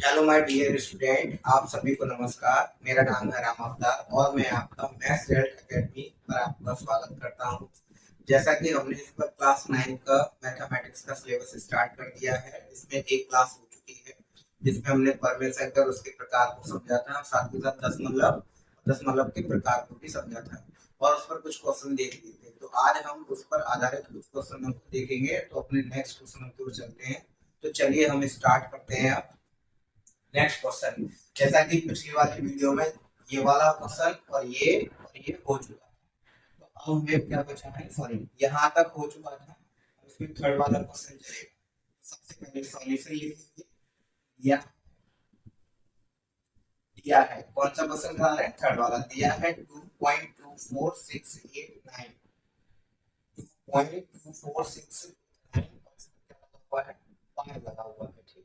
Hello my dear student, आप सभी को नमस्कार। मेरा नाम है राम अवतार और मैं आपका मैथ्स रिजल्ट एकेडमी पर आपका स्वागत करता हूं। जैसा कि हमने इस पर क्लास 9 का मैथमेटिक्स का सिलेबस स्टार्ट कर दिया है। इसमें एक क्लास हो चुकी है जिसमें हमने परवेल सेक्टर उसके प्रकार को समझा था, साथ ही साथ दशमलव के प्रकार को भी समझा था और उस पर कुछ क्वेश्चन देख लिए थे। तो आज हम उस पर आधारित कुछ क्वेश्चन देखेंगे। तो अपने नेक्स्ट क्वेश्चन की ओर चलते हैं। तो चलिए हम स्टार्ट करते हैं। अब नेक्स्ट क्वेश्चन, जैसा कि पिछली वाली वीडियो में ये वाला क्वेश्चन और ये हो चुका है। तो अब हमें क्या बचा है, सॉरी यहाँ तक हो चुका था। इसमें थर्ड वाला क्वेश्चन चलेगा। सबसे पहले सॉल्यूशन लिखेंगे। दिया दिया है कौन सा क्वेश्चन करा रहे हैं, थर्ड वाला। दिया है 2.24689 2.24689 हुआ है, पाई लगा हुआ है। ठीक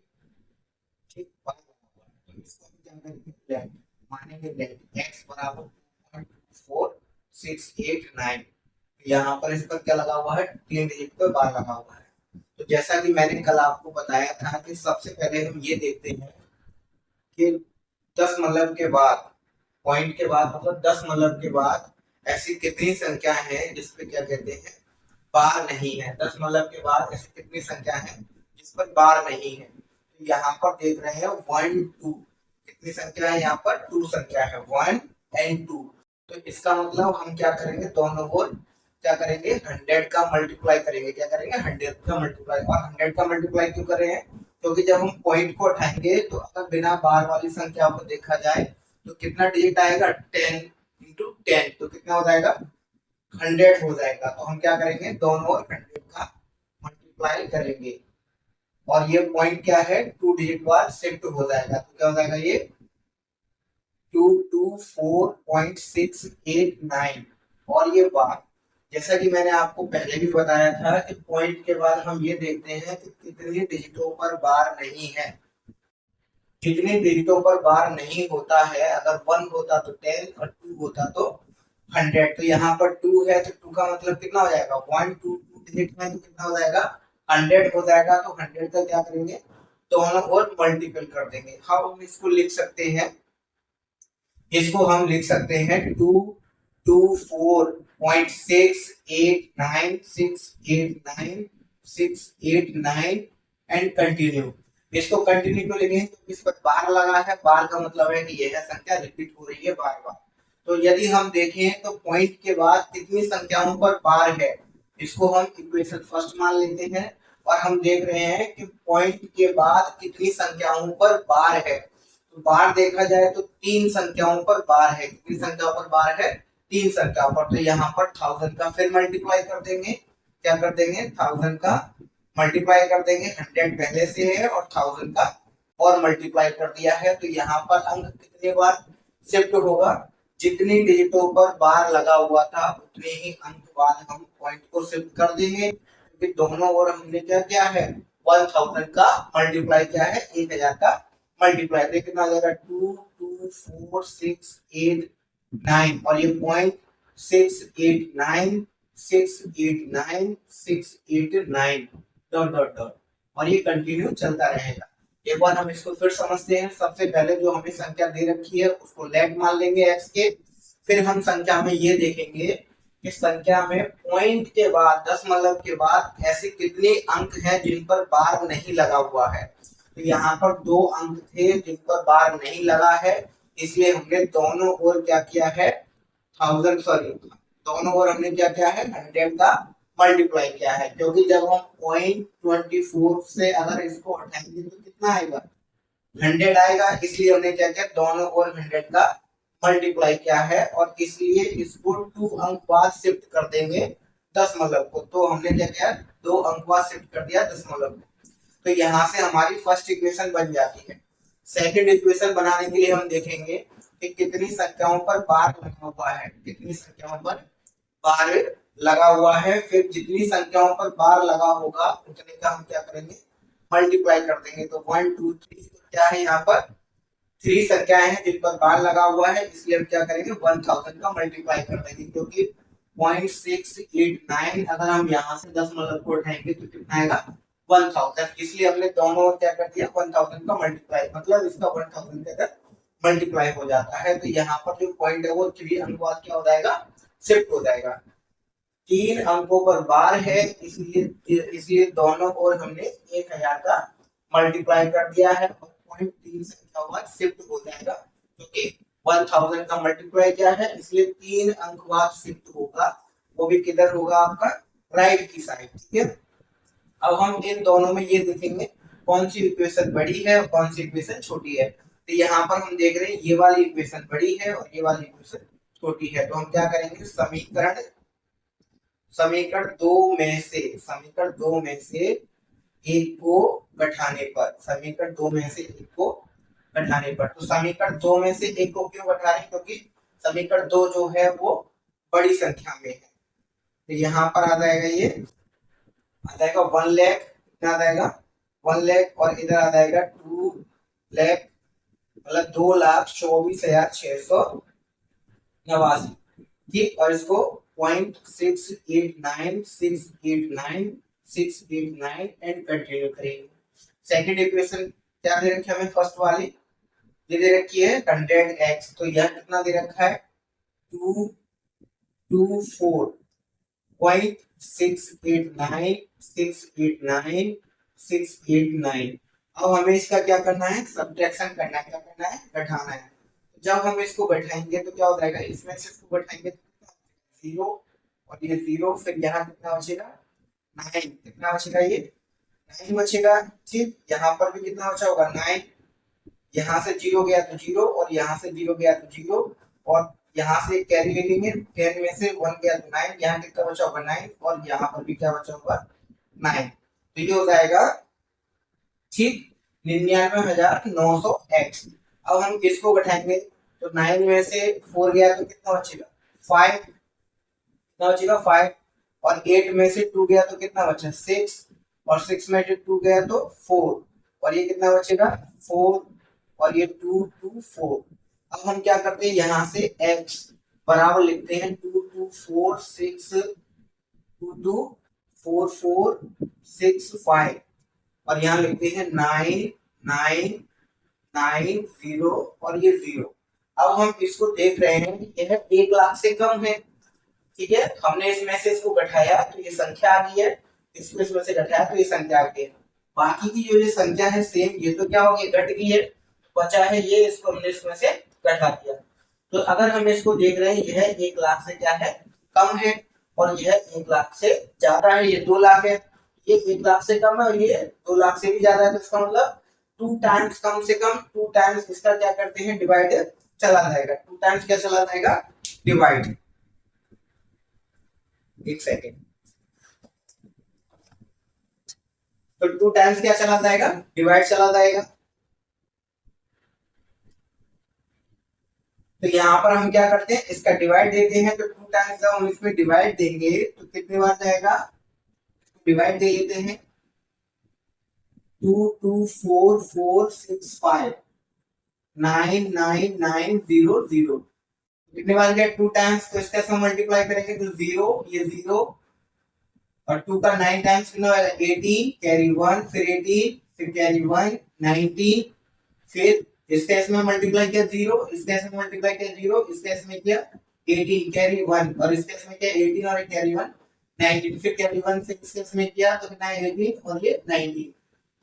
ठीक, पाई लगा हुआ है। तो इसको हम क्या करेंगे, लेट मानेंगे। लेट x बराबर 2.4689। यहाँ पर इस पर क्या लगा हुआ है, 3 डिजिट पे बार लगा हुआ है। तो जैसा कि मैंने कल आपको बताया था कि सबसे पहले हम ये देखते हैं कि 10 मतलब के बाद, पॉइंट के बाद मतलब 10 मतलब के बाद ऐसी कितनी संख्या है जिसपे क्या कहते हैं, बार नहीं है। 10 मतलब के बाद ऐसी कितनी संख्या है जिस पर बार नहीं है। तो यहाँ पर देख रहे हैं 1 2, कितनी संख्या है यहाँ पर, 2 संख्या है, 1 एंड 2। तो इसका मतलब हम क्या करेंगे, दोनों को क्या करेंगे, 100 का मल्टीप्लाई करेंगे। क्या करेंगे, 100 का मल्टीप्लाई। और 100 का मल्टीप्लाई क्यों कर रहे हैं, क्योंकि जब हम पॉइंट को उठाएंगे तो अगर बिना बार वाली संख्या को देखा जाए तो कितना डिजिट आएगा, 10 इंटू 10, तो कितना हो जाएगा, 100 हो जाएगा। तो हम क्या करेंगे, दोनों ओर 100 का मल्टीप्लाई करेंगे और ये पॉइंट क्या है, 2 डिजिट बाद शिफ्ट हो जाएगा। तो क्या हो जाएगा, ये 224.689। और ये बार, जैसा कि मैंने आपको पहले भी बताया था कि पॉइंट के बाद हम ये देखते हैं कि कितने डिजिटों पर बार नहीं है। जितने डिजिटों पर बार नहीं होता है, अगर 1 होता तो 10 और 2 होता तो 100। तो यहाँ पर 2 है तो 2 का मतलब कितना हो जाएगा, 1 2 2 डिजिट में तो कितना हो जाएगा, 100 हो जाएगा। तो 100 का क्या करेंगे, दोनों ओर मल्टीपल कर देंगे। हम इसको लिख सकते हैं, इसको हम लिख सकते हैं 224.689 एंड कंटिन्यू। इसको कंटिन्यू क्यों लिखेंगे, क्योंकि इस पर बार लगा है। बार का मतलब है कि यह संख्या रिपीट हो रही है बार बार। तो यदि हम देखें तो पॉइंट के बाद कितनी संख्याओं पर बार है, इसको हम इक्वेशन फर्स्ट मान लेते हैं। और हम देख रहे हैं कि पॉइंट के बाद कितनी संख्याओं पर बार है। तो बार देखा जाए तो 3 संख्याओं पर बार है। कितनी संख्याओं पर बार है, 3 संख्याओं पर। तो यहाँ पर 1000 का फिर मल्टीप्लाई कर देंगे। क्या कर देंगे, 1000 का मल्टीप्लाई कर देंगे। 100 पहले से है और 1000 का और मल्टीप्लाई कर दिया है। तो यहाँ पर अंक कितने बार शिफ्ट होगा, जितनी डिजिटों पर बार लगा हुआ था उतने ही अंक बाद हम पॉइंट को शिफ्ट कर देंगे। क्योंकि दोनों ओर हमने क्या किया है, 1000 का मल्टीप्लाई किया है 1000 का मल्टीप्लाई। तो कितना आ जाएगा, 224.689 और ये पॉइंट 689 डॉट डॉट डॉट, और ये कंटिन्यू चलता रहेगा। एक बार हम इसको फिर समझते हैं। सबसे पहले जो हमें संख्या दे रखी है उसको लेट मान लेंगे x के। फिर हम संख्या में ये देखेंगे कि संख्या में पॉइंट के बाद 10 मतलब के बाद ऐसे कितने अंक हैं जिन पर बार नहीं लगा हुआ है। तो यहाँ पर 2 अंक थे जिन पर बार नहीं लगा है, इसलिए हमने दोनों ओर क्या किया है, 1000 सॉरी दोनों ओर हमने क्या किया है, 100 का मल्टीप्लाई किया है। क्योंकि जब हम पॉइंट 24 से अगर इसको हटाएंगे तो कितना आएगा, 100 आएगा। इसलिए हमने क्या किया, दोनों ओर 100 का मल्टीप्लाई किया है और इसलिए इसको 2 अंक बाद शिफ्ट कर देंगे 10 मतलब को। तो हमने क्या किया, 2 अंक बाद शिफ्ट कर दिया 10 मतलब को। तो यहाँ से हमारी फर्स्ट इक्वेशन बन जाती है। सेकंड इक्वेशन बनाने के लिए हम देखेंगे कि कितनी संख्याओं पर बार लगा हुआ है, कितनी संख्याओं पर बार लगा हुआ है। फिर जितनी संख्याओं पर बार लगा होगा उतने का हम क्या करेंगे, मल्टीप्लाई कर देंगे। तो 1 2 3, तो क्या है यहाँ पर 3 संख्याएं हैं जिन पर बार लगा हुआ है, इसलिए हम क्या करेंगे, 1000 का मल्टीप्लाई कर देंगे। क्योंकि 0.689 अगर हम यहाँ से 10 मतलब को उठाएंगे तो कितना आएगा, 1000, इसलिए हमने दोनों क्या कर दिया 1000 का मल्टीप्लाई, मतलब इसका 1000 के अंदर मल्टीप्लाई हो जाता है। तो यहाँ पर जो पॉइंट है वो 3 अनुपात क्या हो जाएगा, शिफ्ट हो जाएगा। 3 अंकों पर बार है, इसलिए इसलिए दोनों ओर हमने 1000 का मल्टीप्लाई कर दिया है और पॉइंट 3 से क्या होगा, शिफ्ट हो जाएगा, क्योंकि 1000 का मल्टीप्लाई क्या है, इसलिए 3 अंक बाद शिफ्ट होगा, वो भी किधर होगा, आपका राइट की साइड। ठीक है, अब हम इन दोनों में ये देखेंगे कौन सी इक्वेशन बड़ी है और कौन सी इक्वेशन छोटी है। तो यहाँ पर हम देख रहे हैं ये वाली इक्वेशन बड़ी है और ये वाली इक्वेशन छोटी है। तो हम क्या करेंगे, समीकरण दो में से एक को घटाने पर, समीकरण दो में से एक को घटाने पर, तो समीकरण दो में से एक को क्यों घटा रहे हैं, क्योंकि समीकरण दो जो है वो बड़ी संख्या में है। तो यहाँ पर आ जाएगा, ये आ जाएगा 1 लाख, कितना आ जाएगा 1 लाख, और इधर आ जाएगा 2 लाख, मतलब 2,24,689। ठीक, और इसको 0.689689 एंड कंटिन्यू करेंगे। सेकंड इक्वेशन क्या दे रखी है हमें, फर्स्ट वाली ये दे रखी है 100x, तो यह कितना दे रखा है 224.689 अब हमें इसका क्या करना है, सब्ट्रैक्शन करना है, क्या करना है, घटाना है। जब हम इसको घटाएंगे तो क्या हो जाएगा, इसमें से इसको घटाएंगे तो 0 और ये 0, फिर यहाँ कितना बचेगा 9, कितना बचेगा, ये 9 बचेगा। ठीक, यहाँ पर भी कितना बचा होगा 9, यहाँ से 0 गया तो 0 और यहाँ से 0 गया तो 0, और यहाँ से कैरी ले लेंगे, 10 में से 1 गया तो 9, यहाँ कितना बचा होगा 9, और यहाँ पर भी क्या बचा होगा 9, तो ये हो जाएगा ठीक 99,900x। अब हम किसको घटाएंगे, तो 9 में से 4 गया तो कितना बचेगा 5, कितना बचेगा 5, और 8 में से 2 गया तो कितना बचा 6, और 6 में से 2 गया तो 4, और ये कितना बचेगा 4, और ये 2 2 4। अब हम क्या करते हैं, यहाँ से x बराबर लिखते हैं 2246 और यहाँ लिखते हैं 9990 और ये 0। अब हम इसको देख रहे हैं यह 1 लाख से कम है। ठीक है, हमने इसमें से इसको घटाया तो ये संख्या आ गई है, इसमें से घटाया तो ये संख्या आ गई है। बाकी की जो ये संख्या है सेम, ये तो क्या हो गई, घट गई है, बचा है ये, इसको हमने इसमें से घटा दिया। तो अगर हम इसको देख रहे हैं यह 1 लाख से क्या है, कम है, और यह 1 लाख से ज्यादा है, ये 2 लाख है। ये 1 लाख से कम है और ये 2 लाख से भी ज्यादा है, तो इसका मतलब 2 टाइम्स कम से कम 2 टाइम्स इसका क्या करते हैं, डिवाइड चला जाएगा। 2 टाइम्स क्या चला जाएगा, डिवाइड। एक सेकेंड, तो 2 टाइम्स क्या चला जाएगा, डिवाइड चला जाएगा। तो यहाँ पर हम क्या करते हैं, इसका डिवाइड देते हैं, तो 2 टाइम्स जब हम इसमें डिवाइड देंगे तो कितने बार जाएगा, डिवाइड दे देते हैं 224465 99900 कितने बार गया 2 टाइम्स, तो इसका हम मल्टीप्लाई करेंगे तो 0 ये 0 और 2 का 9 टाइम्स कितना होगा 18, कैरी 1, फिर 18, फिर कैरी 1 19, फिर इस केस में मल्टीप्लाई किया 0, इस केस में मल्टीप्लाई किया 0, इस केस में किया 18 कैरी 1, और इस केस में किया 18 और कैरी 1 19, फिर कैरी 1 से इस केस में किया तो कितना 18 और ये 19।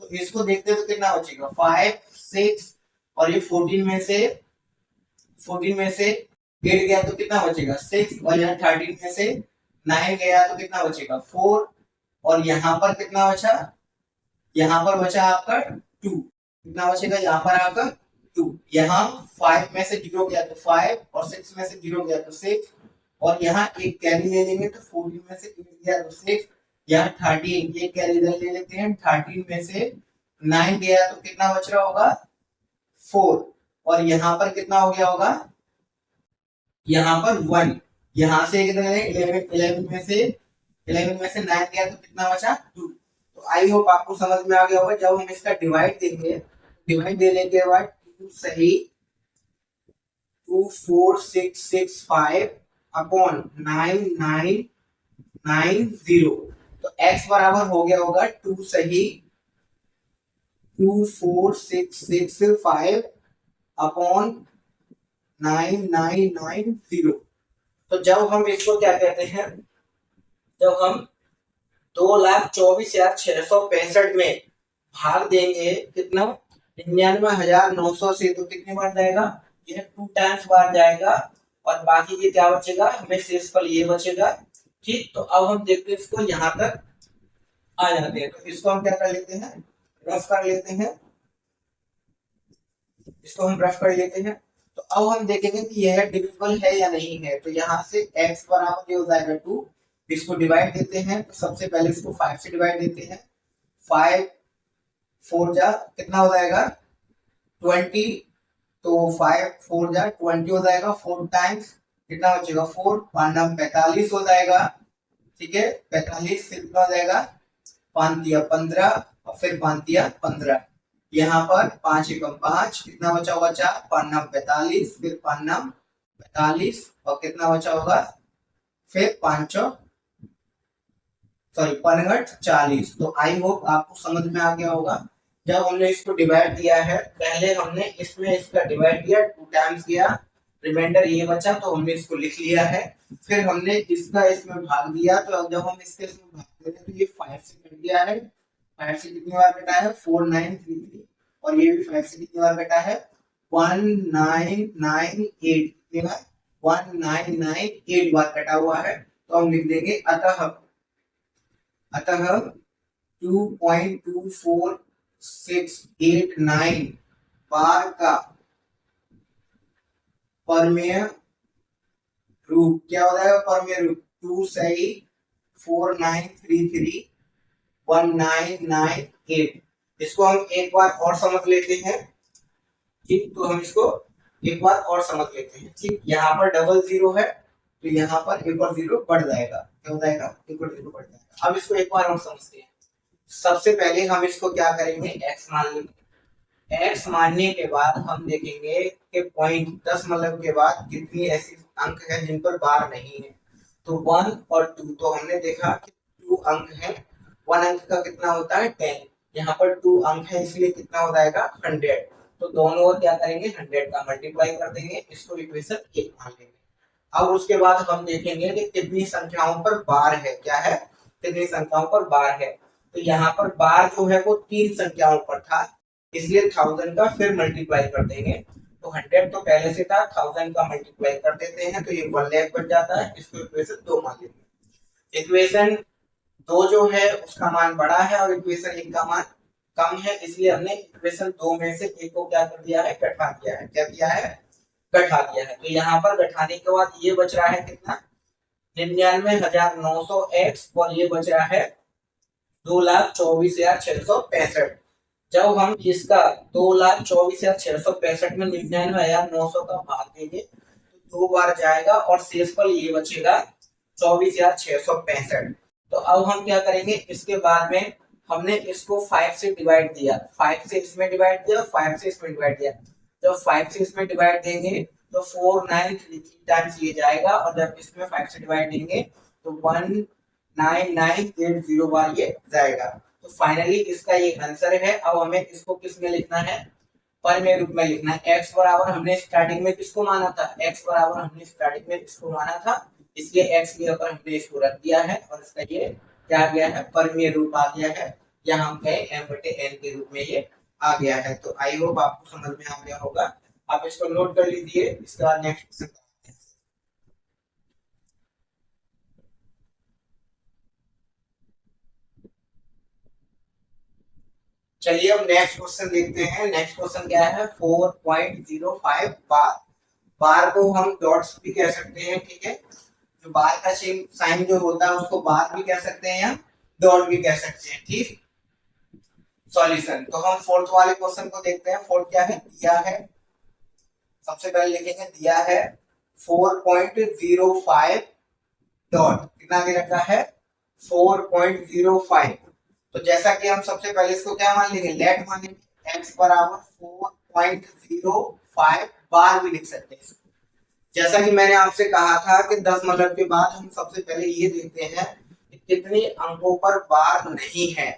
तो इसको देखते तो कितना बचेगा 5 6, और ये 14 में से 8 गया तो कितना बचेगा 6, और यहाँ 13 में से 9 गया तो कितना बचेगा 4, और यहाँ पर कितना बचा, यहाँ पर बचा आपका 2, कितना बचेगा यहाँ पर आपका 2। यहाँ 5 में से 0 गया तो 5, और 6 में से 0 गया तो 6, और यहाँ एक कैरी ले लेंगे तो 14 में से 8 गया तो 6, यहाँ 13 ये कैरी ले लेते हैं, 13 में से 9 गया तो कितना बच रहा होगा 4, और यहाँ पर कितना हो गया होगा, यहाँ पर 1, यहाँ से 11 में से 9 गया तो कितना बचा 2। तो आई होप आपको समझ में आ गया होगा। जब हम इसका डिवाइड देंगे, डिवाइड देने के बाद 2 सही 24665 अपॉन 9990 तो x बराबर हो गया होगा 2 सही 24665 अपॉन 9990। तो जब हम इसको क्या कहते हैं, जब हम 2,24,665 में भाग देंगे कितना 99,900 से, तो कितनी बार जाएगा, यह 2 टाइम्स बार जाएगा और बाकी के क्या बचेगा, हमें शेषफल ये बचेगा। ठीक, तो अब हम देखते हैं इसको यहाँ तक आ जाते हैं। तो इसको हम क्या कर लेते हैं, रफ कर लेते हैं, इसको हम रफ कर लेते हैं। तो अब हम देखेंगे कि यह डिविजिबल है या नहीं है। तो यहाँ से x बराबर ये हो जाएगा 2, इसको डिवाइड देते हैं। तो सबसे पहले इसको 5 से डिवाइड देते हैं, 5 4 जा कितना हो जाएगा 20, तो 5 4 जा 20 हो जाएगा, 4 टाइम्स कितना बचेगा 4, 45 हो जाएगा। ठीक है, 45 से कितना हो जाएगा 5 15 और फिर 5 यहाँ पर 5 एकम 5 कितना बचा होगा 4, 5 फिर 5 और कितना बचा होगा फिर 5 40। तो आई होप आपको समझ में आ गया होगा। जब हमने इसको डिवाइड दिया है, पहले हमने इसमें इसका डिवाइड किया 2 टाइम्स किया, रिमाइंडर ये बचा तो हमने इसको लिख लिया है। फिर हमने इसका इसमें भाग दिया, तो जब हम इसके इसमें भाग दे रहे तो ये 5 से कट गया है, 5 से कितनी बार कटा है 4933, और ये भी 5 से कितनी बार कटा है 1998, कितनी बार 1998 बार कटा हुआ है। तो हम लिख देंगे अतः 2.24689 बार का परमेय रूप क्या हो जाएगा, परमेय रूप 2 सही 4933 1998। इसको हम एक बार और समझ लेते हैं। ठीक, तो हम इसको एक बार और समझ लेते हैं। ठीक, यहाँ पर डबल 0 है तो यहाँ पर एक और 0 बढ़ जाएगा, क्या हो जाएगा एक और 0 बढ़ जाएगा। अब इसको एक बार और समझते हैं। सबसे पहले हम इसको क्या करेंगे, x मान लेंगे। x मानने के बाद हम देखेंगे कि पॉइंट 10 मतलब के बाद कितनी ऐसी अंक है जिन पर बार नहीं है। तो 1 और 2, तो हमने देखा कि 2 अंक है, 1 अंक का कितना होता है 10, यहाँ पर 2 अंक है इसलिए कितना हो जाएगा 100। तो दोनों ओर क्या करेंगे 100 का मल्टीप्लाई कर देंगे, इसको इक्वेशन 1 मान लेंगे। अब उसके बाद हम देखेंगे कि कितनी संख्याओं पर बार है, क्या है कितनी संख्याओं पर बार है। तो यहाँ पर बार जो है वो 3 संख्याओं पर था, इसलिए 1000 का फिर मल्टीप्लाई कर देंगे। तो 100 तो पहले से था, 1000 का मल्टीप्लाई कर देते हैं तो ये 1 लाख बन जाता है। इसको इक्वेशन 2 मान लेंगे। इक्वेशन 2 जो है उसका मान बड़ा है और इक्वेशन 1 का मान कम है, इसलिए हमने इक्वेशन 2 में से एक को क्या कर दिया है, घटा दिया है। क्या किया है, घटा दिया है। तो यहाँ पर घटाने के बाद ये बच रहा है कितना 99,900x और ये बच रहा है 2,24,665। जब हम इसका 2,24,665 में 99,900 का भाग देंगे तो 2 बार जाएगा और शेषफल ये बचेगा 24,665। तो अब हम क्या करेंगे, इसके बाद में हमने इसको 5 से डिवाइड दिया, 5 से इसमें डिवाइड दिया, 5 से इसमें डिवाइड दिया। जब 5 से इसमें डिवाइड देंगे तो 4933 टाइम्स ये जाएगा, और जब इसमें 5 से डिवाइड देंगे तो 19980 बार ये जाएगा। तो फाइनली इसका ये आंसर है। अब हमें इसको किस में लिखना है, परमेय रूप में लिखना है। x बराबर हमने स्टार्टिंग में किसको माना था, x बराबर हमने स्टार्टिंग में इसको माना था, इसलिए x के ऊपर हमने इसको रख दिया है और इसका ये क्या आ गया है, परमेय रूप आ गया है। यहाँ हम कहें m/n के रूप में ये आ गया है। तो आई होप आपको समझ में आ गया होगा। आप इसको नोट कर लीजिए। इसके बाद नेक्स्ट, चलिए अब नेक्स्ट क्वेश्चन देखते हैं। नेक्स्ट क्वेश्चन क्या है, 4.05 बार। बार को हम डॉट्स भी कह सकते हैं, ठीक है। जो बार का साइन जो होता है उसको बार भी कह सकते हैं या डॉट भी कह सकते हैं, ठीक। सॉल्यूशन, तो हम फोर्थ वाले क्वेश्चन को देखते हैं। फोर्थ क्या है, दिया है, सबसे पहले लिखेंगे दिया है 4.05 डॉट, कितना दे रखा है 4.05। तो जैसा कि हम सबसे पहले इसको क्या मान लेंगे, लेट मान लेंगे। x बराबर 4.05 बार भी लिख सकते हैं। जैसा कि मैंने आपसे कहा था कि 10 मतलब के बाद हम सबसे पहले ये देखते हैं कि कितने अंकों पर बार नहीं है।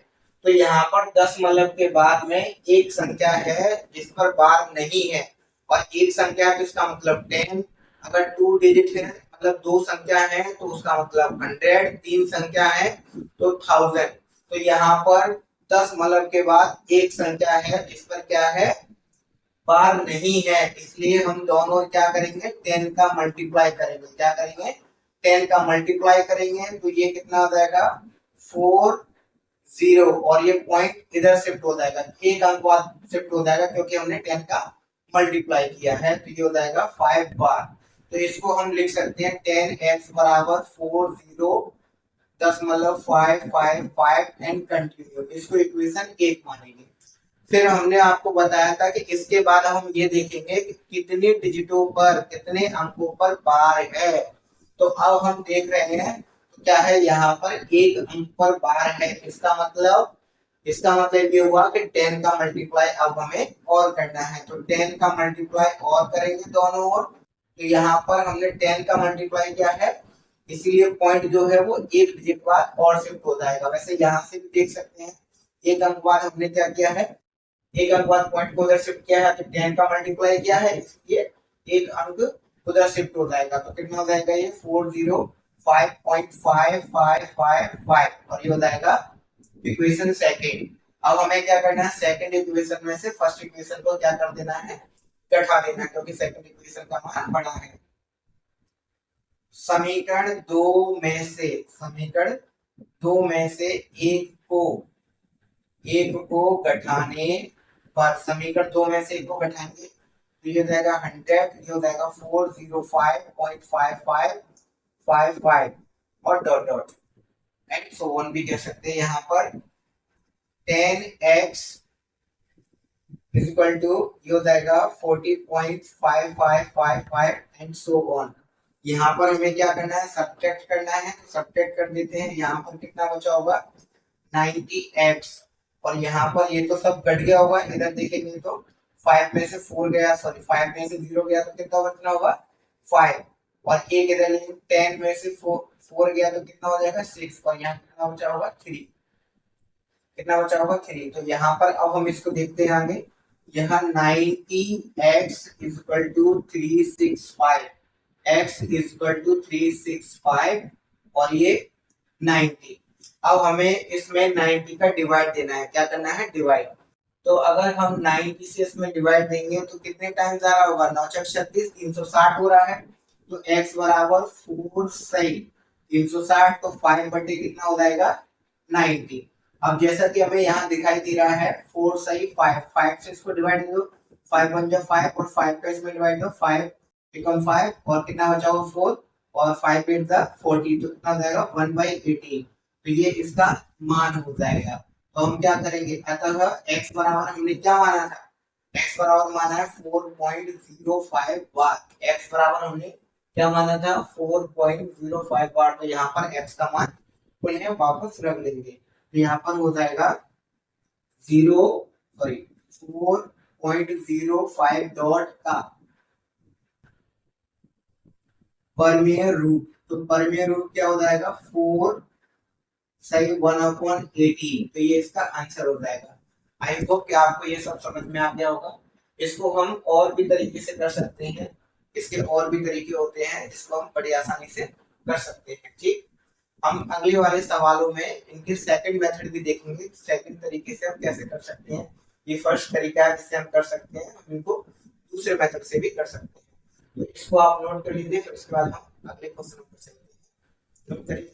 तो यहाँ पर 10 मतलब के बाद में एक संख्या है जिस पर बार नहीं है, और एक संख्या है तो इसका मतलब 10। अगर 2 डिजिट है मतलब 2 संख्या है तो उसका मतलब 100, 3 संख्या है तो 1000। तो यहाँ पर 10 मतलब के बाद एक संख्या है जिस पर क्या है, बार नहीं है, इसलिए हम दोनों क्या करेंगे, 10 का मल्टीप्लाई करेंगे। क्या करेंगे, 10 का मल्टीप्लाई करेंगे तो ये कितना हो जाएगा 40, और ये पॉइंट इधर शिफ्ट हो जाएगा, एक अंक बाद शिफ्ट हो जाएगा क्योंकि हमने 10 का मल्टीप्लाई किया है। तो ये हो जाएगा 5 बार। तो इसको हम लिख सकते हैं 10x बराबर 40, 10 मतलब 5 5 5 एंड कंटिन्यू, इसको इक्वेशन 1 मानेंगे। फिर हमने आपको बताया था कि इसके बाद हम ये देखेंगे कि कितने डिजिटों पर, कितने अंकों पर बार है। तो अब हम देख रहे हैं तो क्या है, यहाँ पर एक अंक पर बार है, इसका मतलब ये हुआ कि 10 का मल्टीप्लाई अब हमें और करना है। तो 10 का मल्टीप्लाई और करेंगे दोनों ओर। तो यहाँ पर हमने 10 का मल्टीप्लाई किया है, इसीलिए पॉइंट जो है वो एक डिजिट बाद और शिफ्ट हो जाएगा। वैसे यहाँ से भी देख सकते हैं, एक अंक बाद हमने क्या किया है, एक अंक बाद पॉइंट को उधर शिफ्ट किया है, तो 10 का मल्टीप्लाई किया है, इसलिए एक अंक उधर शिफ्ट हो जाएगा। तो कितना हो जाएगा ये 405.5555, और ये हो जाएगा इक्वेशन सेकंड। अब हमें क्या करना है, सेकंड इक्वेशन में से फर्स्ट इक्वेशन को क्या कर देना है, घटा देना है, क्योंकि सेकंड इक्वेशन का मान बड़ा है। समीकरण दो में से एक को घटाने पर, समीकरण 2 में से एक को घटाएंगे तो ये हो जाएगा 100, ये हो जाएगा 405.5555 और dot dot and so on भी कह सकते हैं। यहाँ पर 10x इज इक्वल टू ये हो जाएगा 40.5555 एंड सो ऑन। यहाँ पर हमें क्या करना है, सब्ट्रैक्ट करना है, तो सब्ट्रैक्ट कर देते हैं। यहाँ पर कितना बचा होगा 90x, और यहाँ पर ये तो सब कट गया होगा, इधर देखेंगे तो 5 में से 4 गया, सॉरी 5 में से 0 गया तो कितना बचना होगा 5, और एक इधर 10 में से 4 गया तो कितना हो जाएगा 6, और यहाँ कितना बचा होगा 3, कितना बचा होगा 3। तो यहाँ पर अब हम इसको देखते हैं आगे, यहाँ 90x is equal to 365, x is equal to 365 और ये 90। अब हमें इसमें 90 का डिवाइड देना है, क्या करना है डिवाइड। तो अगर हम 90 से इसमें डिवाइड देंगे तो कितने टाइम्स आ रहा होगा, 9 36 360 हो रहा है। तो x बराबर 4 सही 360, तो 5 बटे कितना हो जाएगा 90। अब जैसा कि हमें यहाँ दिखाई दे रहा है 4 सही 5 से इसको डिवाइड दो, 5 1 जा 5 और 5 का इसमें डिवाइड दो, 5 बिकम 5 और कितना बचा होगा 4 और 5 8 जा 40, तो कितना हो जाएगा 1/18। तो ये इसका मान हो जाएगा। तो हम क्या करेंगे, अतः x बराबर हमने क्या माना था, x बराबर माना है 4.05 बार, x बराबर हमने क्या माना था 4.05 बार। तो यहाँ पर x का मान पुनः वापस रख देंगे, तो यहाँ पर हो जाएगा 4.05 डॉट का परमेय रूट। तो परमेय रूट क्या हो जाएगा 4 सही 1/18, तो ये इसका आंसर हो जाएगा। आई होप कि आपको ये सब समझ में आ गया होगा। इसको हम और भी तरीके से कर सकते हैं, इसके और भी तरीके होते हैं जिसको हम बड़ी आसानी से कर सकते हैं। ठीक, हम अगले वाले सवालों में इनके सेकंड मेथड भी देखेंगे, सेकंड तरीके से हम कैसे कर सकते हैं। ये फर्स्ट तरीका है जिससे हम कर सकते हैं, हम इनको दूसरे मेथड से भी कर सकते हैं। तो इसको आप नोट कर लीजिए, फिर उसके बाद हम अगले क्वेश्चन को चलेंगे। नोट करिए।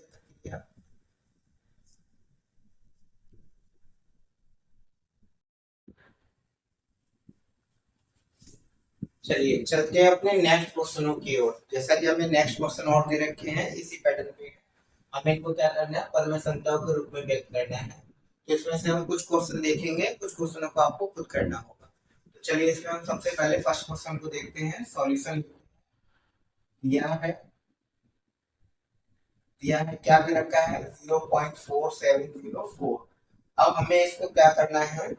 चलिए चलते हैं अपने नेक्स्ट क्वेश्चनों की ओर। जैसा कि हमें नेक्स्ट क्वेश्चन और दे रखे हैं इसी पैटर्न पे, हमें इनको क्या करना है, परम संख्याओं के रूप में व्यक्त करना है। तो इसमें से हम कुछ क्वेश्चन देखेंगे, कुछ क्वेश्चनों को आपको खुद करना होगा। तो चलिए इसमें हम सबसे पहले फर्स्ट क्वेश्चन को देखते हैं। सॉल्यूशन दिया है क्या दे रखा है 0.4704। अब हमें इसको क्या करना है,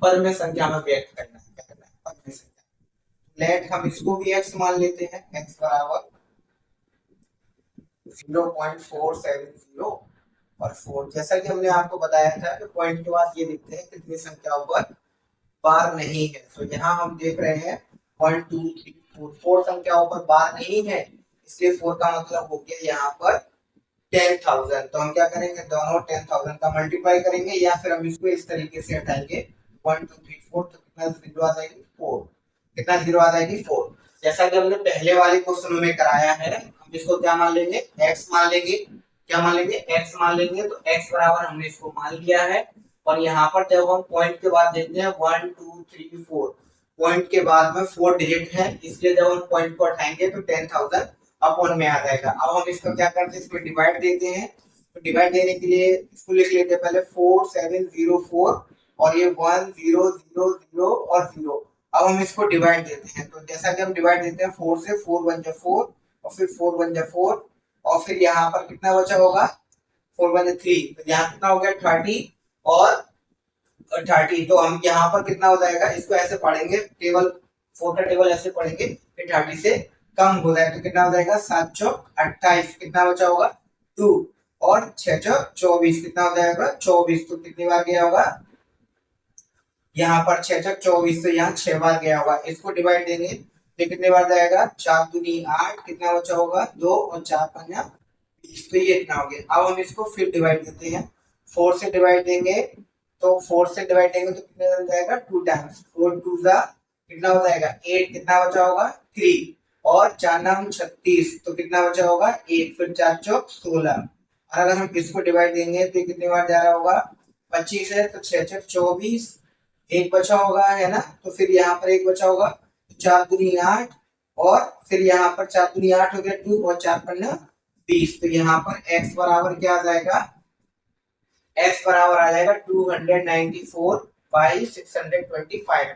परम संख्या में व्यक्त करना है। क्या करना है, परम संख्या। लेट हम इसको भी x मान लेते हैं, x बराबर 0.470 और 4। जैसा कि हमने आपको बताया था कि पॉइंट के बाद ये लिखते हैं कितनी संख्याओं पर बार नहीं है। तो यहाँ हम देख रहे हैं 1 2 3 4 4 संख्याओं पर बार नहीं है, इसलिए 4 का मतलब हो गया यहाँ पर 10,000। तो हम क्या करेंगे, दोनों 10,000 का मल्टीप्लाई करेंगे या फिर हम इसको इस तरीके से हटाएंगे 1 2 3 4, तो कितना जीरो आ जाएगी 4। कितना जीरो आ जाएगी 4। जैसा कि हमने पहले वाले क्वेश्चन में कराया है, हम इसको क्या मान लेंगे, x मान लेंगे। क्या मान लेंगे, x मान लेंगे। तो x बराबर हमने इसको मान लिया है। और यहाँ पर जब हम पॉइंट के बाद देखते हैं 1 2 3 4, पॉइंट के बाद में 4 डिजिट है, इसलिए जब हम पॉइंट को उठाएंगे तो 10,000 अपॉन में आ जाएगा। अब हम इसको क्या करते हैं, इसमें डिवाइड देते हैं। तो डिवाइड देने के लिए इसको लिख लेते हैं पहले 4704 और ये 1 0 0 0 और 0। अब हम इसको डिवाइड देते हैं। तो जैसा कि हम डिवाइड देते हैं 4 से, 4 1 जा 4 और फिर 4 1 जा 4 और फिर यहाँ पर कितना बचा होगा 4 1 जा 3। तो यहाँ कितना हो गया 30 और 30। तो हम यहाँ पर कितना हो जाएगा, इसको ऐसे पढ़ेंगे, टेबल 4 का टेबल ऐसे पढ़ेंगे कि 30 से कम हो जाए। तो कितना हो जाएगा 7 चौक 28, कितना बचा होगा 2 और 6 चौक 24, कितना हो जाएगा 24। तो कितनी बार गया होगा यहाँ पर 6 चौक 24, तो यहाँ 6 बार गया होगा। इसको डिवाइड देंगे तो कितने बार जाएगा 4 दूनी 8, कितना बचा होगा 2 और 4 पंजा 20। तो ये इतना हो गया। अब हम इसको फिर डिवाइड देते हैं, 4 से डिवाइड देंगे तो 4 से डिवाइड देंगे तो कितने हो जाएगा 2 टाइम्स 4 2 जा कितना हो जाएगा 8, कितना बचा होगा 3 और 4 नाम 36, तो कितना बचा होगा 1, फिर 4 चौक 16। और अगर हम इसको डिवाइड देंगे तो कितनी बार जा रहा होगा 25 है, तो 6 चौक 24, एक बचा होगा है ना। तो फिर यहाँ पर एक बचा होगा, 4 दूनी 8 और फिर यहाँ पर 4 दूनी 8 हो गया 2 और 4 पन्ना 20। तो यहाँ पर x बराबर क्या आ जाएगा, x बराबर आ जाएगा 294 बाई 625।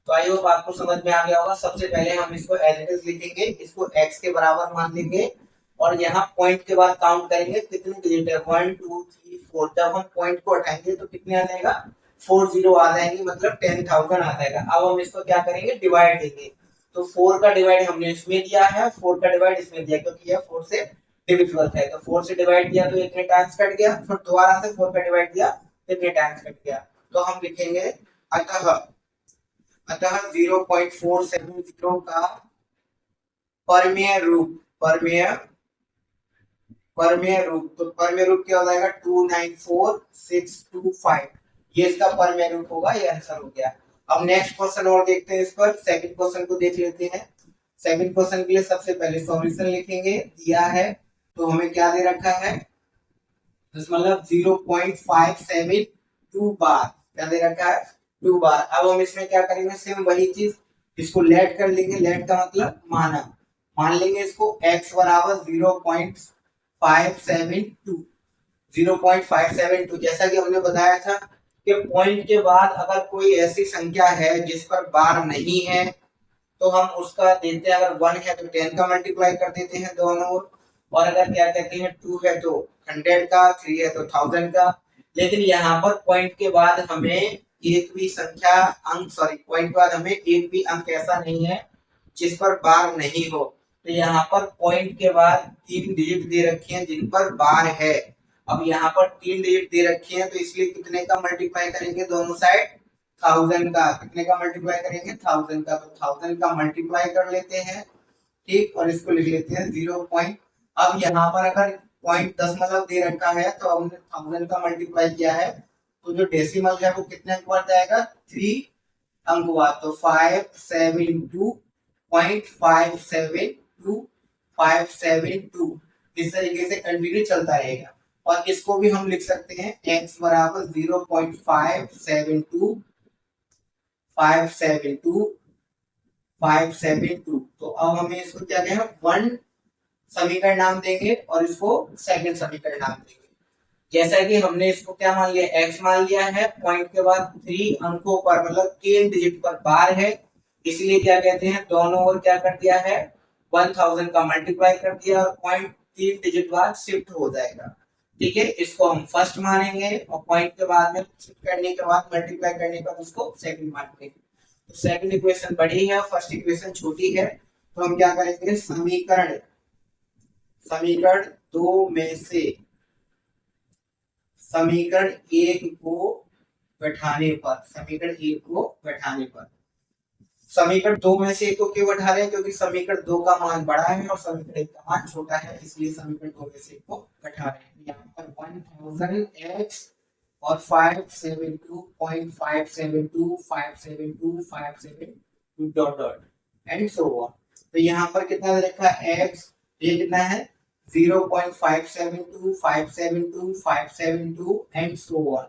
तो आई होप आपको समझ में आ गया होगा। सबसे पहले हम इसको एज इट इज लिखेंगे, इसको x के बराबर मान लेंगे और यहाँ पॉइंट के बाद काउंट करेंगे कितने डिजिट है 1 2 3 4। जब हम पॉइंट को हटाएंगे तो कितने आ जाएगा 40 आ जाएंगे, मतलब 10,000 आ जाएगा। अब हम इसको क्या करेंगे डिवाइड देंगे। तो 4 का डिवाइड हमने इसमें दिया है, 4 का डिवाइड इसमें दिया, क्योंकि यह 4 से डिविजिबल है। तो 4 से डिवाइड दिया तो इतने टाइम्स कट गया, फिर दोबारा से 4 का डिवाइड दिया तो इतने टाइम्स कट गया। तो हम लिखेंगे अतः 0.470 का परमेय रूप, परमेय रूप। तो परमेय रूप क्या हो जाएगा 294625, ये इसका परमेय रूप होगा। ये आंसर हो गया। अब नेक्स्ट क्वेश्चन और देखते हैं, इस पर सेकंड क्वेश्चन को देख लेते हैं। सेकंड क्वेश्चन के लिए सबसे पहले सॉल्यूशन लिखेंगे, दिया है तो हमें क्या दे रखा है, मतलब 0.572 बार क्या दे रखा है 2 बार। अब हम इसमें क्या करेंगे, सेम वही चीज, इसको लेट कर लेंगे। लेट का मतलब मान लेंगे इसको x बराबर 0.572। जैसा कि हमने बताया था कि पॉइंट के बाद अगर कोई ऐसी संख्या है जिस पर बार नहीं है तो हम उसका देते हैं, अगर 1 है तो 10 का मल्टीप्लाई कर देते हैं दोनों ओर, और अगर क्या कहते हैं 2 है तो 100 का, 3 है तो 1000 का। लेकिन यहाँ पर पॉइंट के बाद हमें एक भी संख्या पॉइंट के बाद हमें एक भी अंक ऐसा नहीं है जिस पर बार नहीं हो। तो यहाँ पर पॉइंट के बाद 3 डिजिट दे रखे हैं जिन पर बार है। अब यहाँ पर 3 डिजिट दे रखे हैं तो इसलिए कितने का मल्टीप्लाई करेंगे दोनों साइड 1000 का। कितने का मल्टीप्लाई करेंगे 1000 का। तो 1000 का मल्टीप्लाई कर लेते हैं, ठीक, और इसको लिख लेते हैं 0. अब यहाँ पर अगर पॉइंट दशमलव दे रखा है तो हमने 1000 का मल्टीप्लाई किया है, तो जो डेसिमल है वो कितने अंक बाद जाएगा 3 अंक बाद। तो 572.572 इस तरीके से कंटिन्यू चलता रहेगा। और इसको भी हम लिख सकते हैं x बराबर 0.572। तो अब हमें इसको क्या कहना, 1 समीकरण नाम देंगे और इसको सेकंड समीकरण नाम देंगे। जैसा कि हमने इसको क्या मान लिया, x मान लिया है, पॉइंट के बाद 3 अंकों पर मतलब 3 डिजिट पर बार है, इसलिए क्या कहते हैं दोनों ओर क्या कर दिया है 1000 का मल्टीप्लाई कर दिया और पॉइंट 3 डिजिट बाद शिफ्ट हो जाएगा। ठीक है, इसको हम फर्स्ट मानेंगे और पॉइंट के बाद में शिफ्ट करने के बाद मल्टीप्लाई करने के बाद उसको सेकंड मानेंगे। तो सेकंड इक्वेशन बड़ी है, फर्स्ट इक्वेशन छोटी है, तो हम क्या करेंगे समीकरण दो में से समीकरण एक को बैठाने पर, समीकरण एक को बैठाने पर, समीकरण दो में से एक को क्यों बैठा रहे हैं? क्योंकि समीकरण दो का मान बड़ा है और समीकरण एक का मान छोटा है, इसलिए समीकरण दो में से एक को बैठा रहे हैं। यहाँ पर 1000x और 572.572 572 572 dot dot and so on. तो यहाँ पर कितना दे रखा है x, ये कितना है 0.572 572 572 एंड सो ऑन।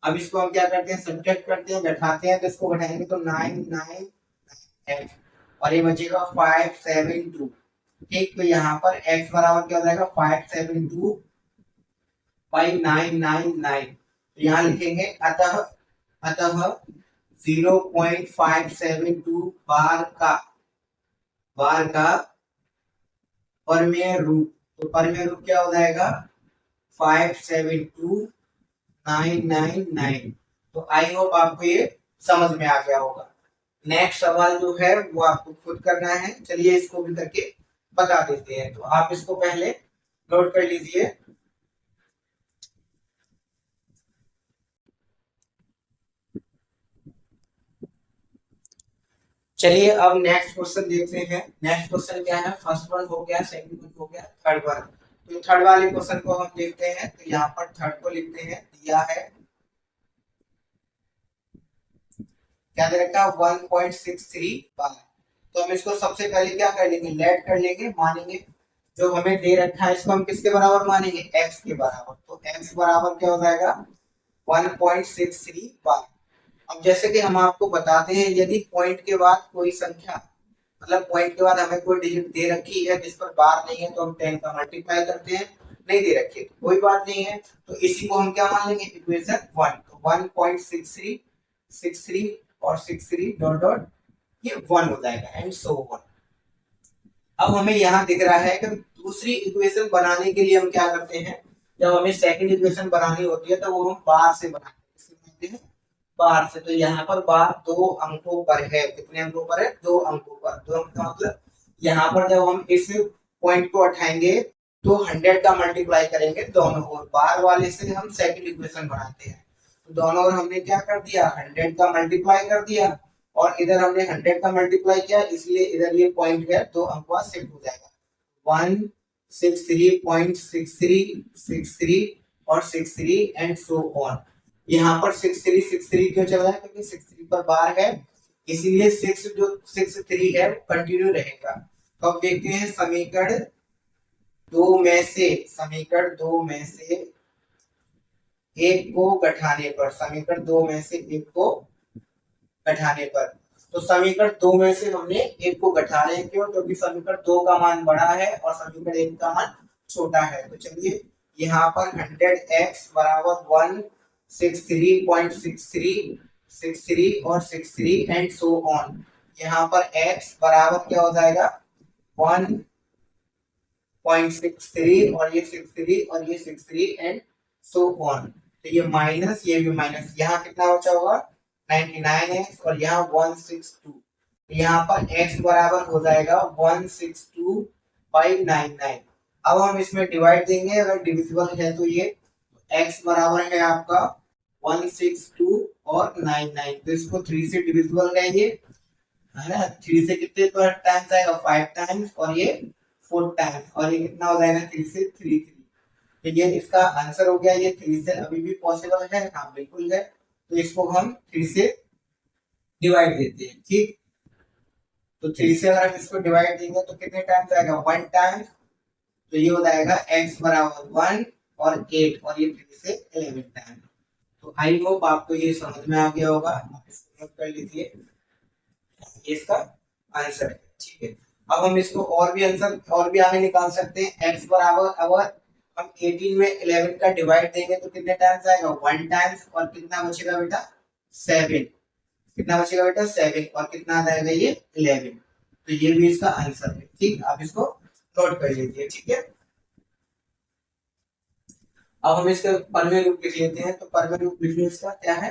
अब इसको हम क्या करते हैं, सब्ट्रैक्ट करते हैं, बैठाते हैं, तो इसको बैठाएंगे तो 9 और ये बचेगा 572। ठीक, तो यहाँ पर x बराबर क्या हो जाएगा 572 बाई 999। यहाँ लिखेंगे अतः 0.572 बार का परमेय रूप, तो परमेय रूप क्या हो जाएगा 572,999। तो आई होप आपको ये समझ में आ गया होगा। नेक्स्ट सवाल जो है वो आपको खुद करना है, चलिए इसको भी करके बता देते हैं। तो आप इसको पहले नोट कर लीजिए। चलिए अब नेक्स्ट क्वेश्चन देखते हैं। नेक्स्ट क्वेश्चन क्या है, फर्स्ट वन हो गया, सेकंड वन हो गया, थर्ड वन। तो थर्ड वाले क्वेश्चन को हम देखते हैं। तो यहाँ पर थर्ड को लिखते हैं, दिया है क्या दे रखा है 1.63 बार। तो हम इसको सबसे पहले क्या कर लेंगे, लेट कर लेंगे, मानेंगे जो हमें दे रखा है इसको हम किसके बराबर मानेंगे, x के बराबर। तो x बराबर क्या हो जाएगा 1.63 बार। अब जैसे कि हम आपको बताते हैं, यदि पॉइंट के बाद कोई संख्या, मतलब पॉइंट के बाद हमें कोई डिजिट दे रखी है जिस पर बार नहीं है, तो हम 10 का मल्टीप्लाई करते हैं, नहीं दे रखी है तो कोई बात नहीं है, तो इसी को हम क्या मान लेंगे इक्वेशन 1। तो 1.63 63 और 63 डॉट डॉट ये 1 हो जाएगा एंड सो ऑन। अब हमें यहाँ दिख रहा है कि दूसरी इक्वेशन बनाने के लिए हम क्या करते हैं, जब हमें सेकंड इक्वेशन बनानी होती है तो वो हम बार से बनाते हैं, बार से। तो यहाँ पर बार 2 अंकों पर है, कितने अंकों पर है 2 अंकों पर। 2 अंक का मतलब यहाँ पर जब हम इस पॉइंट को उठाएंगे तो 100 का मल्टीप्लाई करेंगे दोनों ओर, बार वाले से हम सेकंड इक्वेशन बनाते हैं। तो दोनों ओर हमने क्या कर दिया 100 का मल्टीप्लाई कर दिया, और इधर हमने 100 का मल्टीप्लाई किया, इसलिए इधर ये पॉइंट है 2 अंक बाद शिफ्ट हो जाएगा 163.63 63 और 63 एंड सो ऑन। यहाँ पर 63 क्यों चल रहा है, क्योंकि 63 पर बार है, इसीलिए 63 है कंटिन्यू रहेगा। तो अब देखते हैं समीकरण दो में से एक को बैठाने पर, समीकरण दो में से एक को बैठाने पर। तो समीकरण दो में से हमने एक को बैठा रहे हैं, क्यों, क्योंकि समीकरण दो का मान बड़ा है और समीकरण एक का मान छोटा है। तो चलिए यहाँ पर 100x बराबर 163.63 63 और 63 एंड सो ऑन। यहाँ पर x बराबर क्या हो जाएगा 1.63 और ये 63 और ये 63 एंड सो ऑन। तो ये माइनस, ये भी माइनस, यहाँ कितना बचा होगा 99x और यहाँ 162। यहाँ पर x बराबर हो जाएगा 162/99। अब हम इसमें डिवाइड देंगे, अगर डिविजिबल है तो ये x बराबर है आपका 162 और 99, तो इसको 3 से डिविजिबल है ये, है ना। 3 से कितने टाइम्स आएगा 5 टाइम्स, और ये 4 टाइम्स, और ये कितना हो जाएगा 3 से 3 तो ये इसका आंसर हो गया। ये 3 से अभी भी पॉसिबल है, हाँ बिल्कुल है। तो इसको हम 3 से डिवाइड देते हैं, ठीक। तो 3 से अगर हम इसको डिवाइड देंगे तो कितने टाइम्स आएगा 1 टाइम्स। तो ये हो जाएगा x बराबर 1 और 8, और ये 3 से 11 टाइम्स। तो आई होप आपको ये समझ में आ गया होगा, आप इसको नोट कर लीजिए, ये इसका आंसर है, ठीक है। अब हम इसको और भी आंसर और भी आगे निकाल सकते हैं। x बराबर अगर हम 18 में 11 का डिवाइड देंगे तो कितने टाइम्स आएगा 1 टाइम्स, और कितना बचेगा बेटा 7, कितना बचेगा बेटा 7, और कितना आ जाएगा ये 11। तो ये भी इसका आंसर है, ठीक। आप इसको नोट कर लीजिए, ठीक है। अब हम इसका परमेय रूप लिख लेते हैं। तो परमेय रूप लिखने इसका क्या है,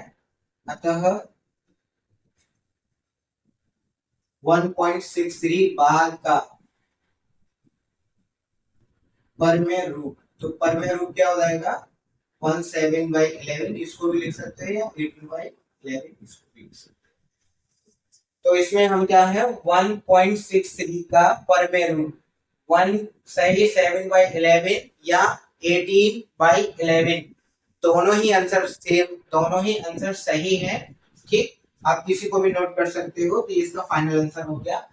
अतः 1.63 बार का परमे रूट, तो परमे रूट क्या हो जाएगा 17/11, इसको भी लिख सकते हैं या 18/11 इसको भी लिख सकते हैं। तो इसमें हम क्या है 1.63 का परमे रूट, वन सही 7/11 या 18/11, दोनों ही आंसर सेम, दोनों ही आंसर सही है। ठीक, आप किसी को भी नोट कर सकते हो। तो इसका फाइनल आंसर हो गया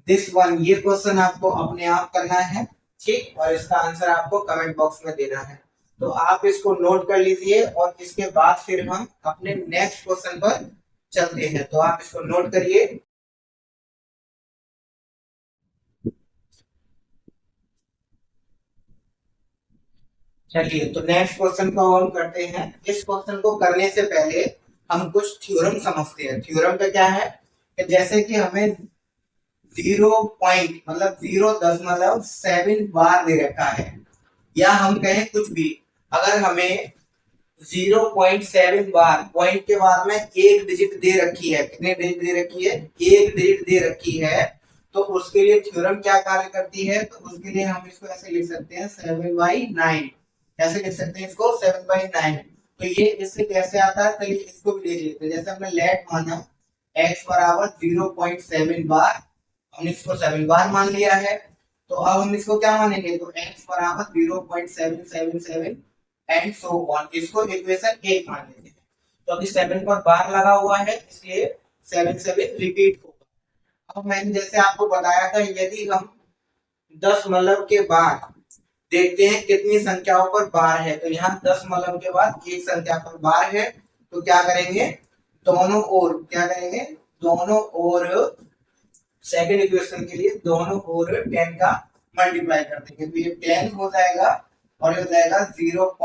दिस वन। ये क्वेश्चन आपको अपने आप करना है, ठीक, और इसका आंसर आपको कमेंट बॉक्स में देना है। तो आप इसको नोट कर लीजिए और इसके बाद फिर हम अपने नेक्स्ट क्वेश्चन पर चलते हैं। तो आप इसको नोट करिए। चलिए, तो नेक्स्ट क्वेश्चन को हम करते हैं। इस क्वेश्चन को करने से पहले हम कुछ थ्योरम समझते हैं। थ्योरम का क्या है कि जैसे कि हमें 0 मतलब 0.7 बार दे रखा है, या हम कहें कुछ भी, अगर हमें 0.7 बार पॉइंट के बाद में एक डिजिट दे रखी है, कितने डिजिट दे रखी है, एक डिजिट दे रखी है, तो उसके लिए थ्योरम क्या कार्य करती है। तो उसके लिए हम इसको ऐसे लिख सकते हैं 7/9। कैसे लिख सकते हैं इसको 7/9। तो ये इससे कैसे आता है, चलिए इसको भी देख लेते हैं। जैसे हमने लेट माना x बराबर 0.7 बार, हमने इसको 7 बार मान लिया है। तो अब हम इसको क्या मानेंगे, तो x बराबर 0.777 एंड सो ऑन, इसको इक्वेशन 1 मान लेते हैं। तो अभी 7 पर बार लगा हुआ है, इसलिए 7 रिपीट होगा। अब मैंने जैसे आपको बताया था, यदि हम 10 मतलब के बाद देखते हैं कितनी संख्याओं पर बार है, तो यहाँ 10 मतलब के बाद एक संख्या पर बार है, तो क्या करेंगे, दोनों ओर क्या करेंगे, दोनों ओर सेकंड इक्वेशन के लिए दोनों ओर 10 का मल्टीप्लाई कर देंगे। तो ये 10 हो जाएगा और ये हो जाएगा 0.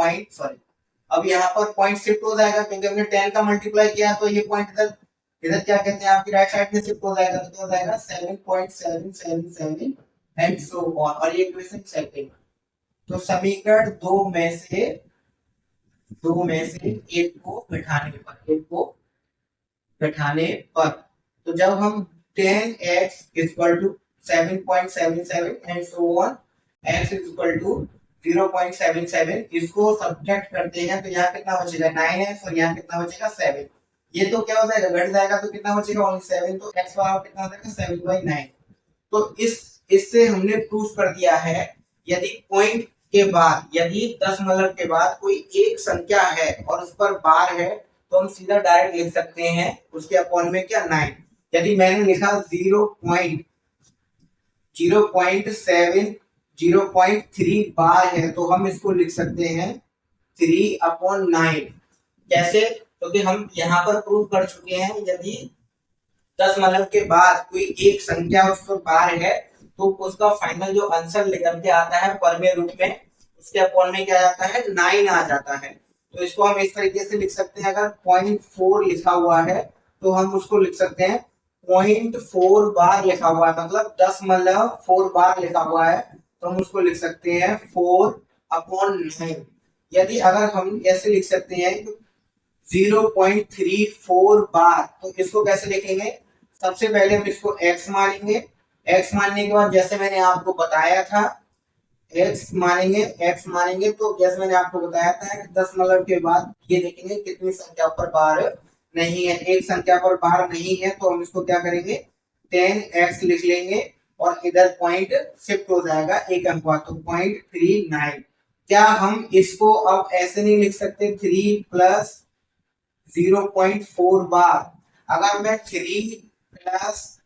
अब यहाँ पर पॉइंट शिफ्ट हो जाएगा क्योंकि हमने 10 का मल्टीप्लाई किया, तो ये पॉइंट इधर इधर क्या कहते हैं, आपकी राइट साइड में शिफ्ट हो जाएगा। तो क्या हो जाएगा 7.777 एंड सो ऑन, और ये इक्वेशन सेकंड। तो समीकरण दो में से एक को बैठाने पर, तो जब हम 10x equal to 7.77 and so on x equal to 0.77 इसको सब्ट्रैक्ट करते हैं, तो यहाँ कितना बचेगा 9x और यहाँ कितना बचेगा 7। ये तो क्या हो जाएगा, घट जाएगा, तो कितना बचेगा ओनली 7। तो x बराबर कितना हो जाएगा 7/9। तो इससे हमने प्रूफ कर दिया है, यदि पॉइंट के बाद, यदि 10 मतलब के बाद कोई एक संख्या है और उस पर बार है, तो हम सीधा डायरेक्ट लिख सकते हैं उसके अपॉन में क्या 9। यदि मैंने लिखा 0.3 बार है, तो हम इसको लिख सकते हैं 3/9। कैसे, क्योंकि हम यहाँ पर प्रूव कर चुके हैं, यदि 10 मतलब के बाद कोई एक संख्या उस पर बार है, तो उसका फाइनल जो आंसर निकल के आता है परमे रूप में, उसके अपॉन में क्या आता है 9 आ जाता है। तो इसको हम इस तरीके से लिख सकते हैं, अगर 0.4 लिखा हुआ है तो हम उसको लिख सकते हैं 0.4 बार लिखा हुआ है, मतलब 10 मतलब 4 बार लिखा हुआ है, तो हम उसको लिख सकते हैं 4/9। यदि अगर हम ऐसे लिख सकते हैं 0.34 बार, तो इसको कैसे लिखेंगे, सबसे पहले हम इसको x मानेंगे। x मानने के बाद जैसे मैंने आपको बताया था, x मानेंगे तो जैसे मैंने आपको बताया था कि 10 मतलब के बाद ये देखेंगे कितनी संख्या पर बार नहीं है, एक संख्या पर बार नहीं है, तो हम इसको क्या करेंगे 10x लिख लेंगे और इधर पॉइंट शिफ्ट हो जाएगा एक अंक बाद, तो 0.39। क्या हम इसको अब ऐसे नहीं लिख सकते 3 प्लस 0.4 बार, अगर मैं 3 प्लस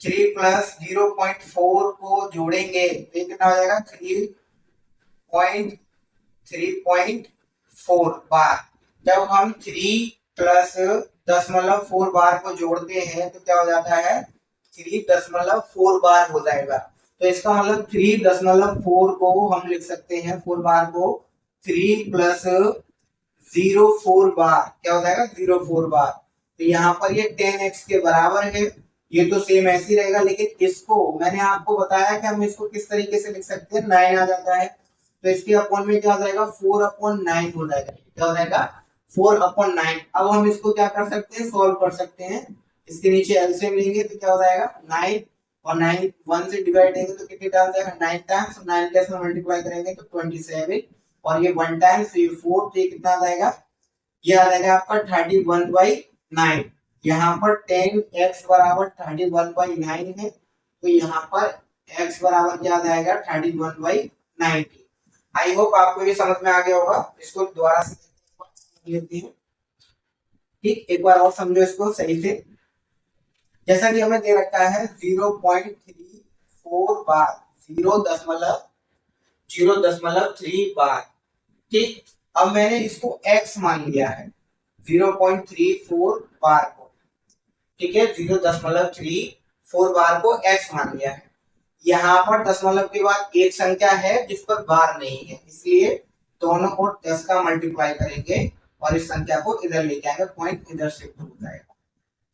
0.4 को जोड़ेंगे तो ये कितना हो जाएगा 3.4 बार। जब हम 3 प्लस 10.4 बार को जोड़ते हैं तो क्या हो जाता है 3.4 बार हो जाएगा। तो इसका मतलब 3.4 को हम लिख सकते हैं 4 बार को 3 प्लस 0.4 बार, क्या हो जाएगा 0.4 बार। तो यहाँ पर ये 10x के बराबर है, ये तो सेम ऐसे ही रहेगा, लेकिन इसको मैंने आपको बताया कि हम इसको किस तरीके से लिख सकते हैं 9 आ जाता है, तो इसके अपॉन में क्या हो जाएगा 4/9 हो जाएगा। क्या हो जाएगा 4/9। अब हम इसको क्या कर सकते हैं, सॉल्व कर सकते हैं। इसके नीचे एलसीएम लेंगे तो क्या हो जाएगा 9 और 9 1 से डिवाइड देंगे तो कितने टाइम्स आएगा 9 टाइम्स, 9 के साथ मल्टीप्लाई करेंगे तो 27 और ये 1 टाइम्स ये 4 तो ये कितना आ जाएगा, ये आ जाएगा आपका 31/9। यहाँ पर 10x बराबर 31/9 है तो यहाँ पर x बराबर क्या आ जाएगा 31/90। आई होप आपको ये समझ में आ गया होगा। इसको दोबारा से लेते हैं, ठीक, एक बार और समझो इसको सही से। जैसा कि हमें दे रखा है 0.34 बार, 0.3 बार, ठीक। अब मैंने इसको x मान लिया है 0.34 बार को, ठीक है, 0.34 बार को x मान लिया है। यहाँ पर दशमलव के बाद एक संख्या है जिस पर बार नहीं है, इसलिए दोनों को 10 का मल्टीप्लाई करेंगे और इस संख्या को इधर लेके आएंगे, पॉइंट इधर शिफ्ट हो जाएगा,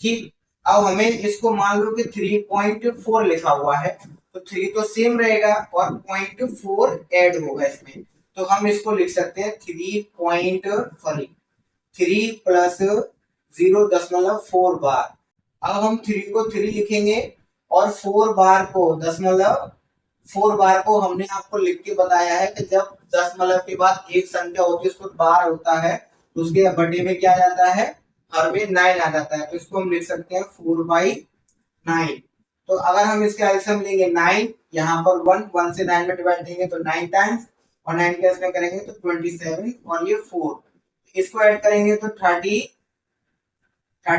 ठीक। अब हमें इसको मान लो कि 3.4 लिखा हुआ है तो 3 तो सेम रहेगा और 0.4 ऐड होगा इसमें, तो हम इसको लिख सकते हैं 3 प्लस 0.4 बार। अब हम 3 को 3 लिखेंगे और 4 बार को 0.4 बार को हमने आपको लिख के बताया है कि जब दशमलव के बाद एक संख्या होती है उसको बार होता है तो उसके बटे में क्या जाता है, हर में 9 आ जाता है, तो इसको हम लिख सकते हैं 4/9। तो अगर हम इसके एलसीएम लेंगे 9, यहाँ पर 1 से 9 में डिवाइड देंगे तो 9 टाइम्स और 9 के इसमें करेंगे तो 27 और ये 4, इसको ऐड करेंगे तो 31/9 आ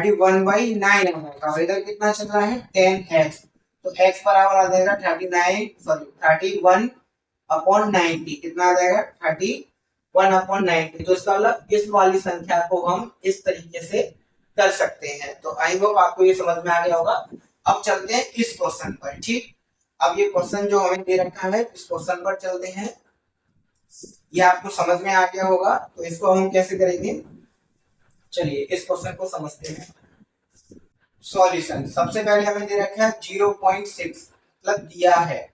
जाएगा। इधर कितना चल रहा है 10x, तो x बराबर आ जाएगा 31/90, कितना आ जाएगा 31/90। तो इसका मतलब इस वाली संख्या को हम इस तरीके से कर सकते हैं। तो आई होप आपको ये समझ में आ गया होगा। अब चलते हैं इस क्वेश्चन पर, ठीक। अब ये क्वेश्चन जो हमें दे रखा है इस क्वेश्चन पर चलते हैं, ये आपको समझ में आ गया होगा। तो इसको हम कैसे करेंगे, चलिए इस क्वेश्चन को समझते हैं। सॉल्यूशन, सबसे पहले हमें दे रखा है 0.6, मतलब दिया है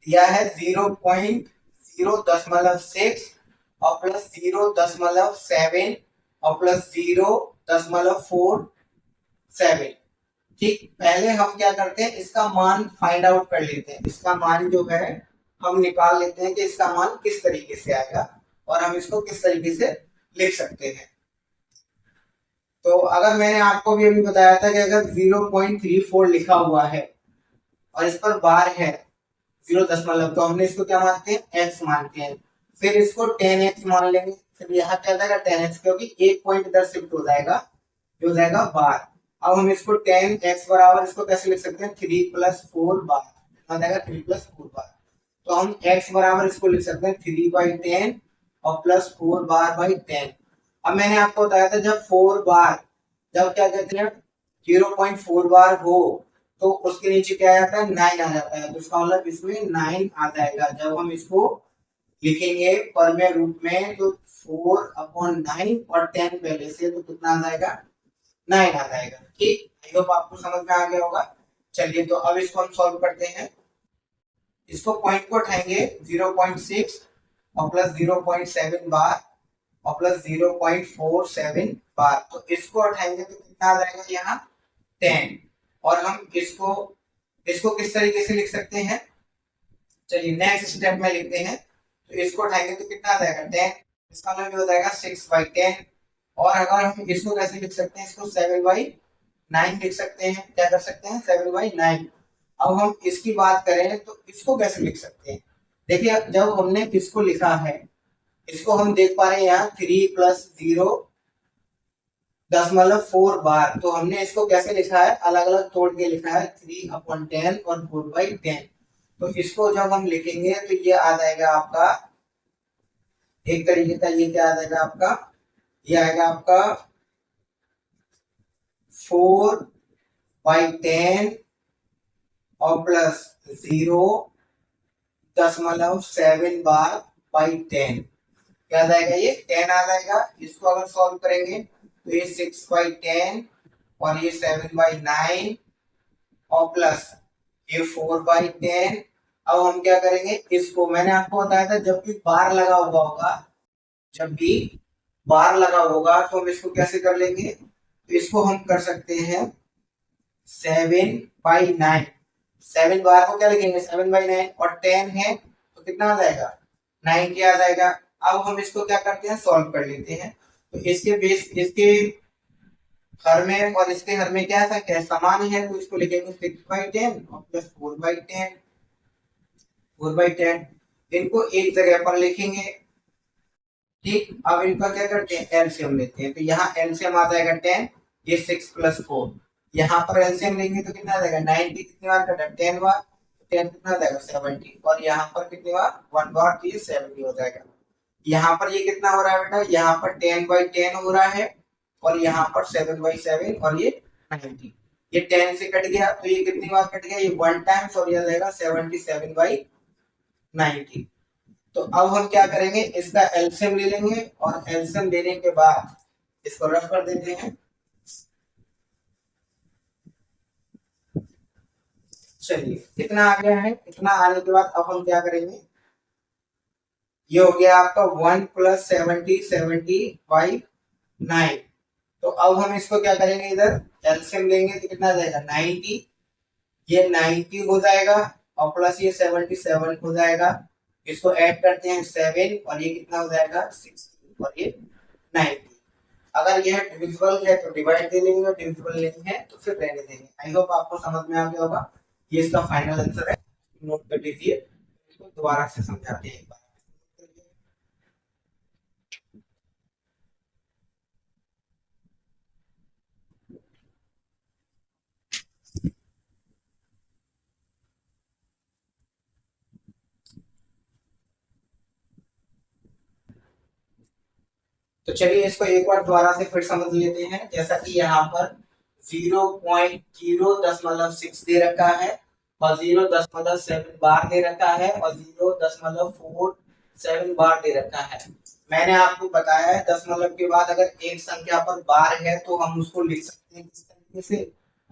0.0.6 और प्लस 0.7 और प्लस 0.47, ठीक। पहले हम क्या करते हैं, इसका मान फाइंड आउट कर लेते हैं। इसका मान जो है हम निकाल लेते हैं कि इसका मान किस तरीके से आएगा और हम इसको किस तरीके से लिख सकते हैं। तो अगर मैंने आपको भी अभी बताया था कि अगर 0.34 लिखा हुआ है और इस पर बार है 0 दशमलव, तो हमने इसको क्या मानते हैं, x मानते हैं। फिर इसको 10x मान लेंगे, फिर यहाँ क्या जाएगा 10x, क्योंकि एक पॉइंट इधर शिफ्ट हो जाएगा, जो जाएगा बार। अब हम इसको 10x बराबर इसको कैसे लिख सकते हैं 3 + 4 बार, आ जाएगा 3 + 4 बार। तो हम x बराबर इसको लिख सकते हैं 3/10 और प्लस 4 बार/10। अब मैंने आपको बताया था जब 4 बार, जब क्या कहते हैं 0.4 बार हो तो उसके नीचे क्या आ जाता है 9 आ जाता है, तो इसका मतलब इसमें 9 आ जाएगा। जब हम इसको लिखेंगे परमेय रूप में तो 4/9 और 10 पहले से, तो कितना आ जाएगा 9 आ जाएगा, ठीक। आई होप आपको समझ में आ गया होगा। चलिए तो अब इसको हम सॉल्व करते हैं। इसको पॉइंट को उठाएंगे 0.6 और प्लस 0.7 बार और प्लस 0.47 बार, तो इसको उठाएंगे तो कितना आ जाएगा यहाँ 10। और हम इसको किस तरीके से लिख सकते हैं, चलिए नेक्स्ट स्टेप में लिखते हैं। तो इसको उठाएंगे तो कितना आ जाएगा 10, इसका मतलब हो जाएगा 6/10। और अगर हम इसको कैसे लिख सकते हैं, इसको 7/9 लिख सकते हैं। क्या कर सकते हैं 7/9। अब हम इसकी बात करें तो इसको कैसे लिख सकते हैं, देखिए जब हमने इसको लिखा है, इसको हम देख पा रहे हैं यहाँ 3 + 0.4 बार, तो हमने इसको कैसे लिखा है, अलग अलग तोड़ के लिखा है 3/10 और 4/10। तो इसको जब हम लिखेंगे तो ये आ जाएगा आपका एक तरीके का, ये क्या आ जाएगा आपका, ये आएगा आपका 4/10 और प्लस 0.7 बार/10, क्या आ जाएगा ये 10 आ जाएगा। इसको अगर सॉल्व करेंगे तो ये 6/10 और ये 7/9 और प्लस ये 4/10। अब हम क्या करेंगे, इसको मैंने आपको बताया था जब भी बार लगा हुआ होगा, जब भी बार लगा होगा तो हम इसको कैसे कर लेंगे, तो इसको हम कर सकते हैं 7/9, 7 बार को क्या लिखेंगे 7/9 और 10 है तो कितना आ जाएगा 90 आ जाएगा। अब हम इसको क्या करते हैं सॉल्व कर लेते हैं। तो इसके बेस इसके हर में और इसके हर में क्या था क्या समान है तो इसको लिखेंगे 6/10 और प्लस 4/10 इनको एक जगह पर लिखेंगे। ठीक, अब इनका क्या करते हैं एलसीएम लेते हैं। तो यहाँ एलसीएम आ जाएगा 10, ये 6 + 4। यहाँ पर एलसीएम लेंगे तो कितना आ जाएगा 90 कितनी बार कटा 10 बार, 10 कितना आ जाएगा 70 और यहाँ पर कितनी बार 1 बार तो ये 70 हो जाएगा। यहाँ पर ये कितना हो रहा है बेटा यहाँ पर 10/10 हो रहा है और यहाँ पर 7/7 और ये 90। ये 10 से कट गया तो ये कितनी बार कट गया ये 1 टाइम्स और ये जाएगा 77/90। तो अब हम क्या करेंगे इसका एलसीएम ले लेंगे और एलसीएम लेने के बाद इसको रफ कर देते हैं। चलिए इतना आ गया है। इतना आने के बाद अब हम क्या करेंगे ये हो गया आपका 1 + 70 70/9। तो अब हम इसको क्या करेंगे इधर एलसीएम लेंगे तो कितना आ जाएगा 90, ये 90 हो जाएगा और प्लस ये 77 हो जाएगा। इसको ऐड करते हैं 7 और ये कितना हो जाएगा 60 और ये 90। अगर यह डिविजिबल है तो डिवाइड दे लेंगे, डिविजिबल नहीं है तो फिर रहने देंगे। आई होप आपको समझ में आ गया होगा। ये इसका फाइनल आंसर है, नोट कर लीजिए। इसको दोबारा से समझाते हैं एक बार। तो चलिए इसको एक बार दोबारा से फिर समझ लेते हैं। जैसा कि यहाँ पर 0.0.6 दे रखा है और 0.7 बार दे रखा है और 0.47 बार दे रखा है। मैंने आपको बताया है दशमलव के बाद अगर एक संख्या पर बार है तो हम उसको लिख सकते हैं किस तरीके से।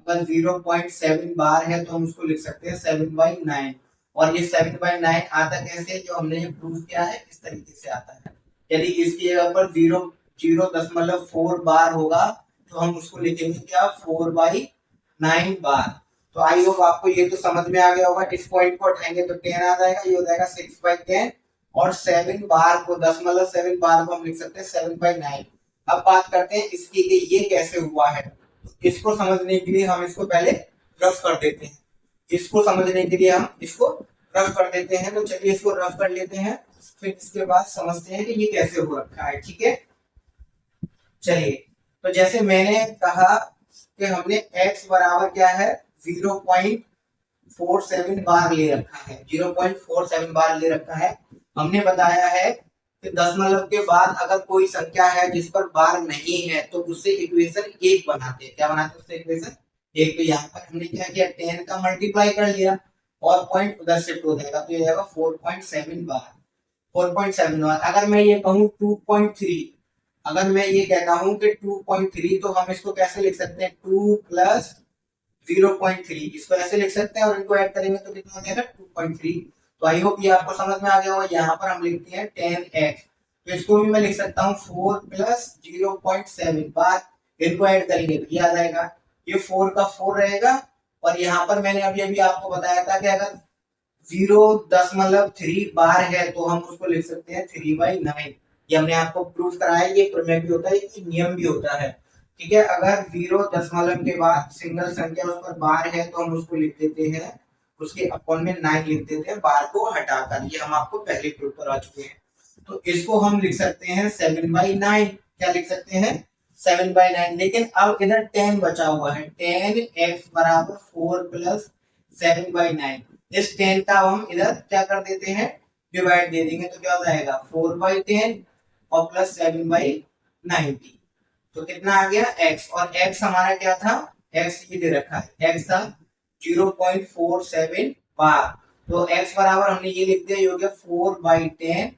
अगर 0.7 बार है तो हम उसको लिख सकते हैं 7/9 और ये 7/9 आता कैसे जो हमने ये प्रूव किया है इस तरीके से आता है। यदि इसकी जगह पर 0.4 बार होगा तो हम उसको लिखेंगे क्या 4/9 बार। तो आई होप आपको ये तो समझ में आ गया होगा। इस पॉइंट को उठाएंगे तो 10 आ जाएगा, ये हो जाएगा 6/10 और 7 बार को 7 बार को हम लिख सकते हैं 7/9। अब बात करते हैं इसकी कि ये कैसे हुआ है। इसको समझने के लिए हम इसको पहले रफ कर देते हैं। इसको समझने के लिए हम इसको रफ कर देते हैं। तो चलिए इसको रफ कर लेते हैं, फिर इसके बाद समझते हैं कि ये कैसे हो रखा है। ठीक है, चलिए। तो जैसे मैंने कहा कि हमने x बराबर क्या है 0.47 बार ले रखा है, 0.47 बार ले रखा है। हमने बताया है कि दशमलव के बाद अगर कोई संख्या है जिस पर बार नहीं है तो उससे इक्वेशन 1 बनाते हैं। क्या बनाते हैं उससे इक्वेशन 1। तो यहाँ पर हमने क्या किया 10 का मल्टीप्लाई कर लिया और पॉइंट उधर शिफ्ट हो जाएगा तो ये जाएगा 4.7 बार। 4.7 बार। अगर मैं ये कहूँ 2.3, अगर मैं ये कहता हूँ कि 2.3 तो हम इसको कैसे लिख सकते हैं 2 + 0.3 इसको ऐसे लिख सकते हैं और इनको ऐड करेंगे तो कितना हो जाएगा 2.3। तो आई होप ये आपको समझ में आ गया होगा। यहाँ पर हम लिखते हैं 10x तो इसको भी मैं लिख सकता हूँ 4 + 0.7 बार। इनको ऐड करेंगे तो ये आ जाएगा, ये 4 का 4 रहेगा और यहाँ पर मैंने अभी अभी आपको बताया था कि अगर 0.3 बार है तो हम उसको लिख सकते हैं 3/9। ये हमने आपको प्रूफ कराया, ये प्रमेय भी होता है, ये नियम भी होता है। ठीक है, अगर 0 के बाद सिंगल संख्या उस पर बार है तो हम उसको लिख देते हैं उसके अपॉन में 9 लिख देते हैं बार को हटाकर। ये हम आपको पहले प्रूफ करा चुके हैं। तो इसको हम लिख सकते हैं 7/9। क्या लिख सकते हैं 7/9। लेकिन अब इधर 10 बचा हुआ है, 10x बराबर 4 + 7/9। इस 10 का हम इधर क्या कर देते हैं डिवाइड दे देंगे तो क्या हो जाएगा 4/10 और प्लस 7/90। तो कितना आ गया x और x हमारा क्या था x ये दे रखा है x था 0.47 बार। तो x बराबर हमने ये लिख दिया ये हो गया 4/10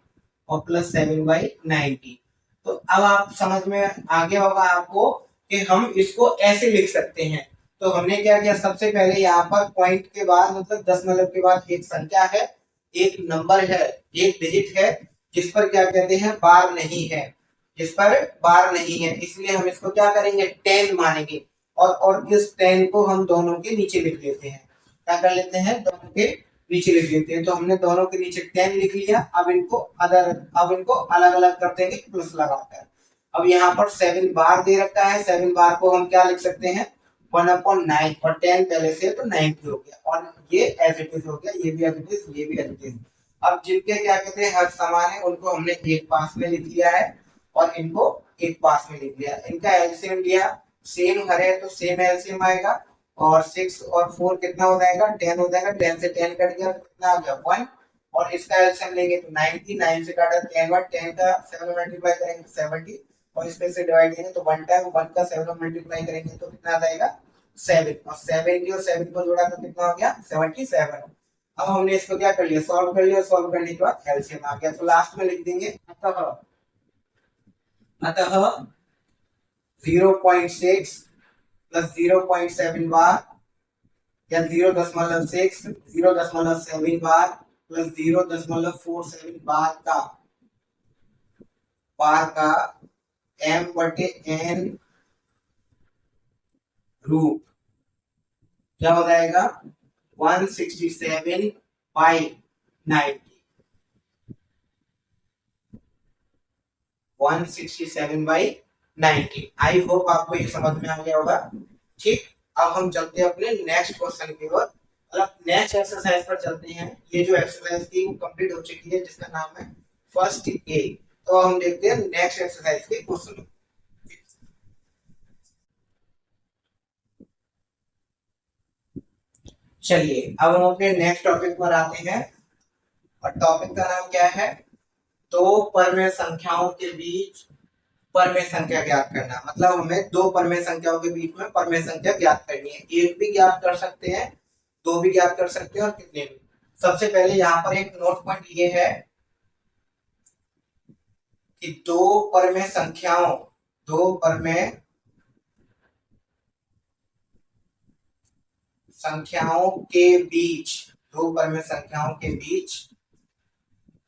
और प्लस 7/90। तो अब आप समझ में आ गया होगा आपको कि हम इसको ऐसे लिख सकते हैं। तो हमने क्या किया सबसे पहले यहाँ पर पॉइंट के बाद मतलब दशमलव के बाद एक संख्या है, एक नंबर है, एक डिजिट है जिस पर क्या कहते हैं बार नहीं है, जिस पर बार नहीं है, इसलिए हम इसको क्या करेंगे 10 मानेंगे और इस 10 को हम दोनों के नीचे लिख लेते हैं। क्या कर लेते हैं, दोनों के नीचे लिख देते हैं। तो हमने दोनों के नीचे 10 लिख लिया। अब इनको अलग अलग कर देंगे प्लस लगाकर। अब यहाँ पर 7 बार दे रखा है, 7 बार को हम क्या लिख सकते हैं, 1/9, और 10 पहले से तो 90 हो गया, और ये एज इट इज हो गया, ये भी एज इट इज, ये भी एज इट इज। अब जिनके क्या कहते हैं हर समान है उनको हमने एक पास में लिख लिया है, और इनको एक पास में लिख लिया। इनका एलसीएम लिया, सेम हर है तो सेम एलसीएम आएगा, और 6 और 4 कितना हो जाएगा, 10 हो जाएगा। 10 से 10 कट गया तो कितना आ गया, 1। और इसका एलसीएम लेंगे तो 90, 9 से काटा 10 बार, 10 का 7 में मल्टीप्लाई करेंगे तो 70, और इसमें से डिवाइड करेंगे तो 1 टाइम 1 का 7 में मल्टीप्लाई करेंगे तो कितना आ जाएगा, 7। और 70 और 7 को जोड़ा तो कितना हो गया, 77। अब हमने इसको क्या कर लिया, सॉल्व कर लिया। सॉल्व करने के बाद एलसीएम आ गया, तो लास्ट में लिख देंगे अतः 0.6 प्लस 0.7 बार, या 0.6 0.7 बार प्लस 0.47 बार का m/n रूट क्या हो जाएगा, 167/90। 167/90। आई होप आपको ये समझ में आ गया होगा। ठीक, अब हम चलते हैं अपने नेक्स्ट क्वेश्चन की ओर। अब नेक्स्ट एक्सरसाइज पर चलते हैं। ये जो एक्सरसाइज थी वो कंप्लीट हो चुकी है, जिसका नाम है फर्स्ट ए। तो हम देखते हैं नेक्स्ट एक्सरसाइज के क्वेश्चन। चलिए अब हम अपने नेक्स्ट टॉपिक पर आते हैं, और टॉपिक का नाम क्या है, दो परमेय संख्याओं के बीच परमेय संख्या ज्ञात करना। मतलब हमें दो परमेय संख्याओं के बीच में परमेय संख्या ज्ञात करनी है। एक भी ज्ञात कर सकते हैं, दो भी ज्ञात कर सकते हैं, और कितने भी। सबसे पहले यहाँ पर एक नोट पॉइंट ये है कि दो परमेय संख्याओं के बीच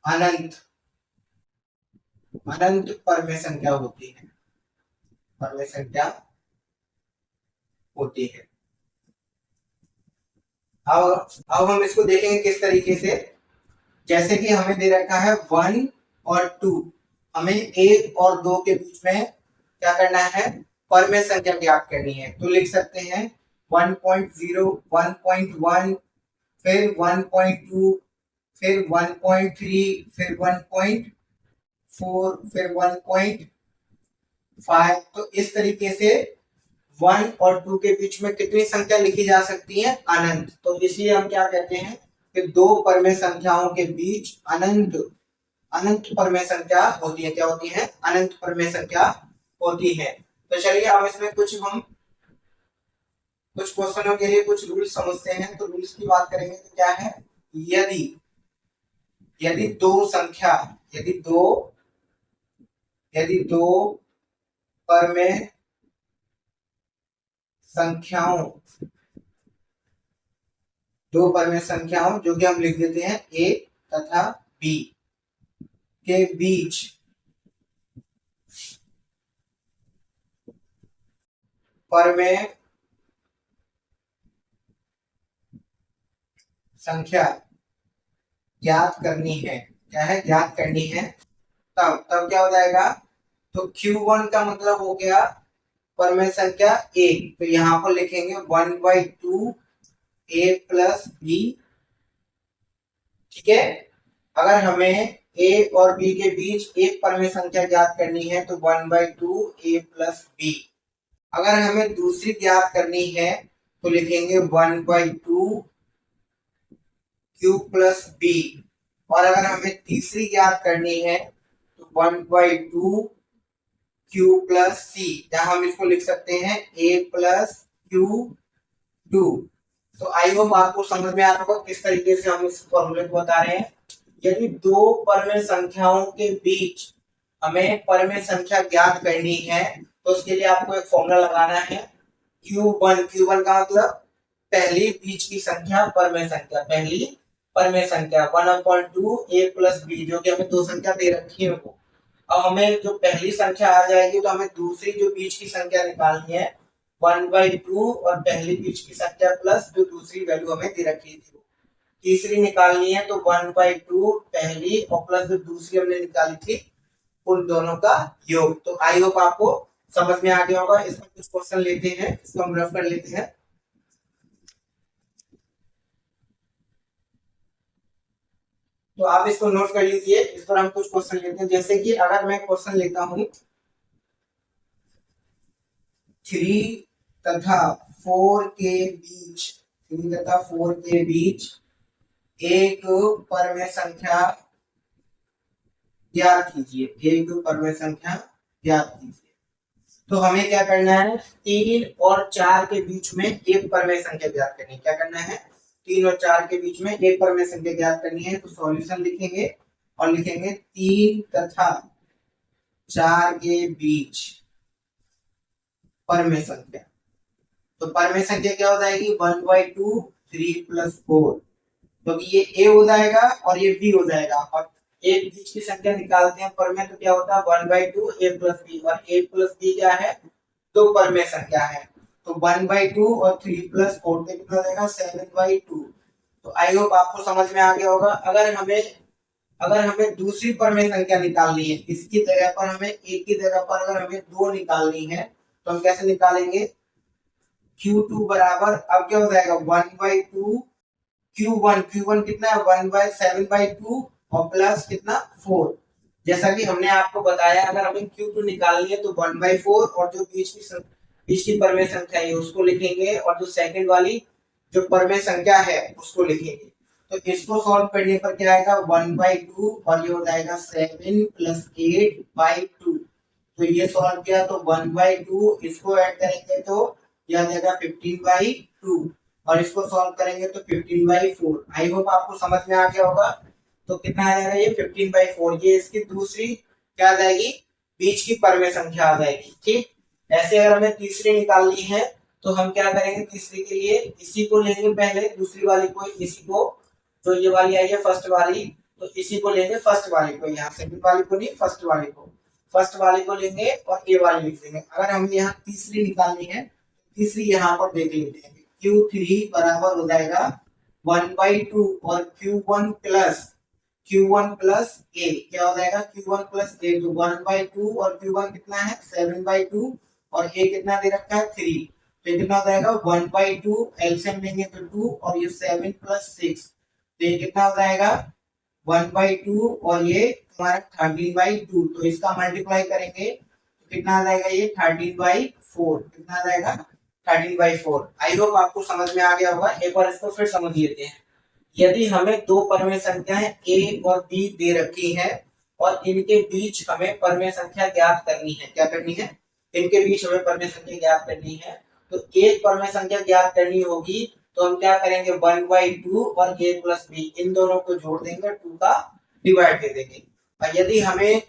अनंत परमेय संख्या होती है। अब हम इसको देखेंगे किस तरीके से। जैसे कि हमें दे रखा है 1 और 2, हमें 1 और 2 के बीच में क्या करना है, परमेय संख्या ज्ञात करनी है। तो लिख सकते हैं 1.0, 1.1, फिर 1.2, फिर 1.3, फिर 1.4, फिर 1.5। तो इस तरीके से 1 और 2 के बीच में कितनी संख्या लिखी जा सकती है, अनंत। तो इसलिए हम क्या कहते हैं कि दो परमेय संख्याओं के बीच अनंत परमेय संख्या होती है। क्या होती है, अनंत परमेय संख्या होती है। तो चलिए अब इसमें कुछ क्वेश्चनों के लिए कुछ रूल्स समझते हैं। तो रूल्स की बात करेंगे तो क्या है, यदि दो परमेय संख्याओं जो कि हम लिख देते हैं a तथा b के बीच परमेय संख्या ज्ञात करनी है। क्या है, ज्ञात करनी है। तब क्या हो जाएगा, तो Q1 का मतलब हो गया परमेय संख्या a। तो यहाँ पर लिखेंगे 1/2 a प्लस b। ठीक है, अगर हमें a और b के बीच एक परमेय संख्या ज्ञात करनी है तो 1/2 a प्लस b। अगर हमें दूसरी ज्ञात करनी है तो लिखेंगे 1/2 q प्लस b। और अगर हमें तीसरी ज्ञात करनी है तो 1/2 q प्लस c, जहां हम इसको लिख सकते हैं a प्लस q2। तो आई होप आपको समझ में आ रहा होगा किस तरीके से हम इस फॉर्मूले को बता रहे हैं। यदि दो परमेय संख्याओं के बीच हमें परमेय संख्या ज्ञात करनी है तो उसके लिए आपको एक फॉर्मूला लगाना है Q1 का मतलब पहली बीच की संख्या परमेय संख्या, पहली परमेय संख्या 1/2 a प्लस b, जो कि हमें दो संख्या दे रखी है वो। अब हमें जो पहली संख्या आ जाएगी तो हमें दूसरी जो बीच की संख्या निकालनी है 1/2 और पहली बीच की संख्या प्लस जो दूसरी वैल्यू हमें दे रखी थी तीसरी निकालनी है तो 1/2 पहली और प्लस जो दूसरी हमने निकाली थी उन दोनों का योग। तो आई होप आपको समझ में आ गया होगा। इसमें कुछ क्वेश्चन लेते हैं, इसको हम रफ कर लेते हैं। तो आप इसको नोट कर लीजिए, इस पर हम कुछ क्वेश्चन लेते हैं। जैसे कि अगर मैं क्वेश्चन लेता हूं 3 तथा 4 के बीच 3 तथा 4 के बीच एक परमेय संख्या ज्ञात कीजिए। एक परमेय संख्या ज्ञात कीजिए। तो हमें क्या करना है, 3 और 4 के बीच में एक परमेय संख्या ज्ञात करनी है। क्या करना है, 3 और 4 के बीच में एक परमेय संख्या ज्ञात करनी है। तो सॉल्यूशन लिखेंगे और लिखेंगे 3 तथा 4 के बीच परमेय संख्या। तो परमेय संख्या क्या हो जाएगी, 1/2 3 + 4। तो ये ए हो जाएगा और ये बी हो जाएगा और एक बीच की संख्या निकालते हैं परमेय। तो क्या होता है 1/2 a + b और a + b क्या है, दो परमेय संख्या है। तो 1/2 और 3 + 4 कितना हो जाएगा 7/2। तो आई होप आपको समझ में आ गया होगा। अगर हमें दूसरी परमेय संख्या निकालनी है, इसकी जगह पर हमें एक की जगह पर अगर हमें दो निकालनी है तो हम कैसे निकालेंगे, Q2 बराबर अब क्या हो जाएगा 1/2 Q1 कितना है 1/7/2 और प्लस कितना 4। जैसा कि हमने आपको बताया अगर हमें Q2 निकालनी है तो 1/4 और जो बीच की परमेय संख्या है उसको लिखेंगे और जो सेकंड वाली जो परमेय संख्या है उसको लिखेंगे। तो इसको सॉल्व करने पर क्या आएगा 1/2 और ये हो जाएगा 7 + 8/2। तो ये सॉल्व किया तो 1/2 इसको ऐड करेंगे तो यह आ जाएगा 15/2 और इसको सॉल्व करेंगे तो 15/4। आई होप आपको समझ में आ गया होगा। तो कितना आ जाएगा ये 15/4। ये इसकी दूसरी क्या आ जाएगी, बीच की परमेय संख्या आ जाएगी। ठीक, ऐसे अगर हमें तीसरी निकालनी है तो हम क्या करेंगे, तीसरी के लिए इसी को लेंगे पहले, दूसरी वाली को इसी को, तो ये वाली आई है फर्स्ट वाली, तो इसी को लेंगे फर्स्ट वाली को, यहाँ सेकंड वाली को नहीं फर्स्ट वाली को लेंगे और ये वाली लिख देंगे। अगर हमें यहाँ तीसरी निकालनी है, तीसरी यहाँ पर देख लेते हैं। Q3 बराबर हो जाएगा 1/2 और Q1 प्लस a क्या हो जाएगा Q1 प्लस a। तो 1/2 और Q1 कितना है 7/2 और a कितना दे रखा है 3। तो कितना हो जाएगा 1/2 एलसीएम लेंगे तो 2 और ये 7 + 6 तो ये कितना हो जाएगा 1/2 और ये हमारा 13/2। तो इसका मल्टीप्लाई करेंगे तो कितना आ जाएगा ये 13/4। कितना आ जाएगा 13/4। आई होप आपको समझ में आ गया होगा। एक बार इसको फिर समझ लेते हैं। यदि हमें दो परमेय संख्याएं a और b दे रखी हैं और इनके बीच हमें परमेय संख्या ज्ञात करनी है, क्या करनी है, इनके बीच हमें परमेय संख्या ज्ञात करनी है। तो एक परमेय संख्या ज्ञात करनी होगी तो हम क्या करेंगे 1/2 और a + b इन दोनों को जोड़ देंगे, 2 का डिवाइड दे देंगे। और यदि हमें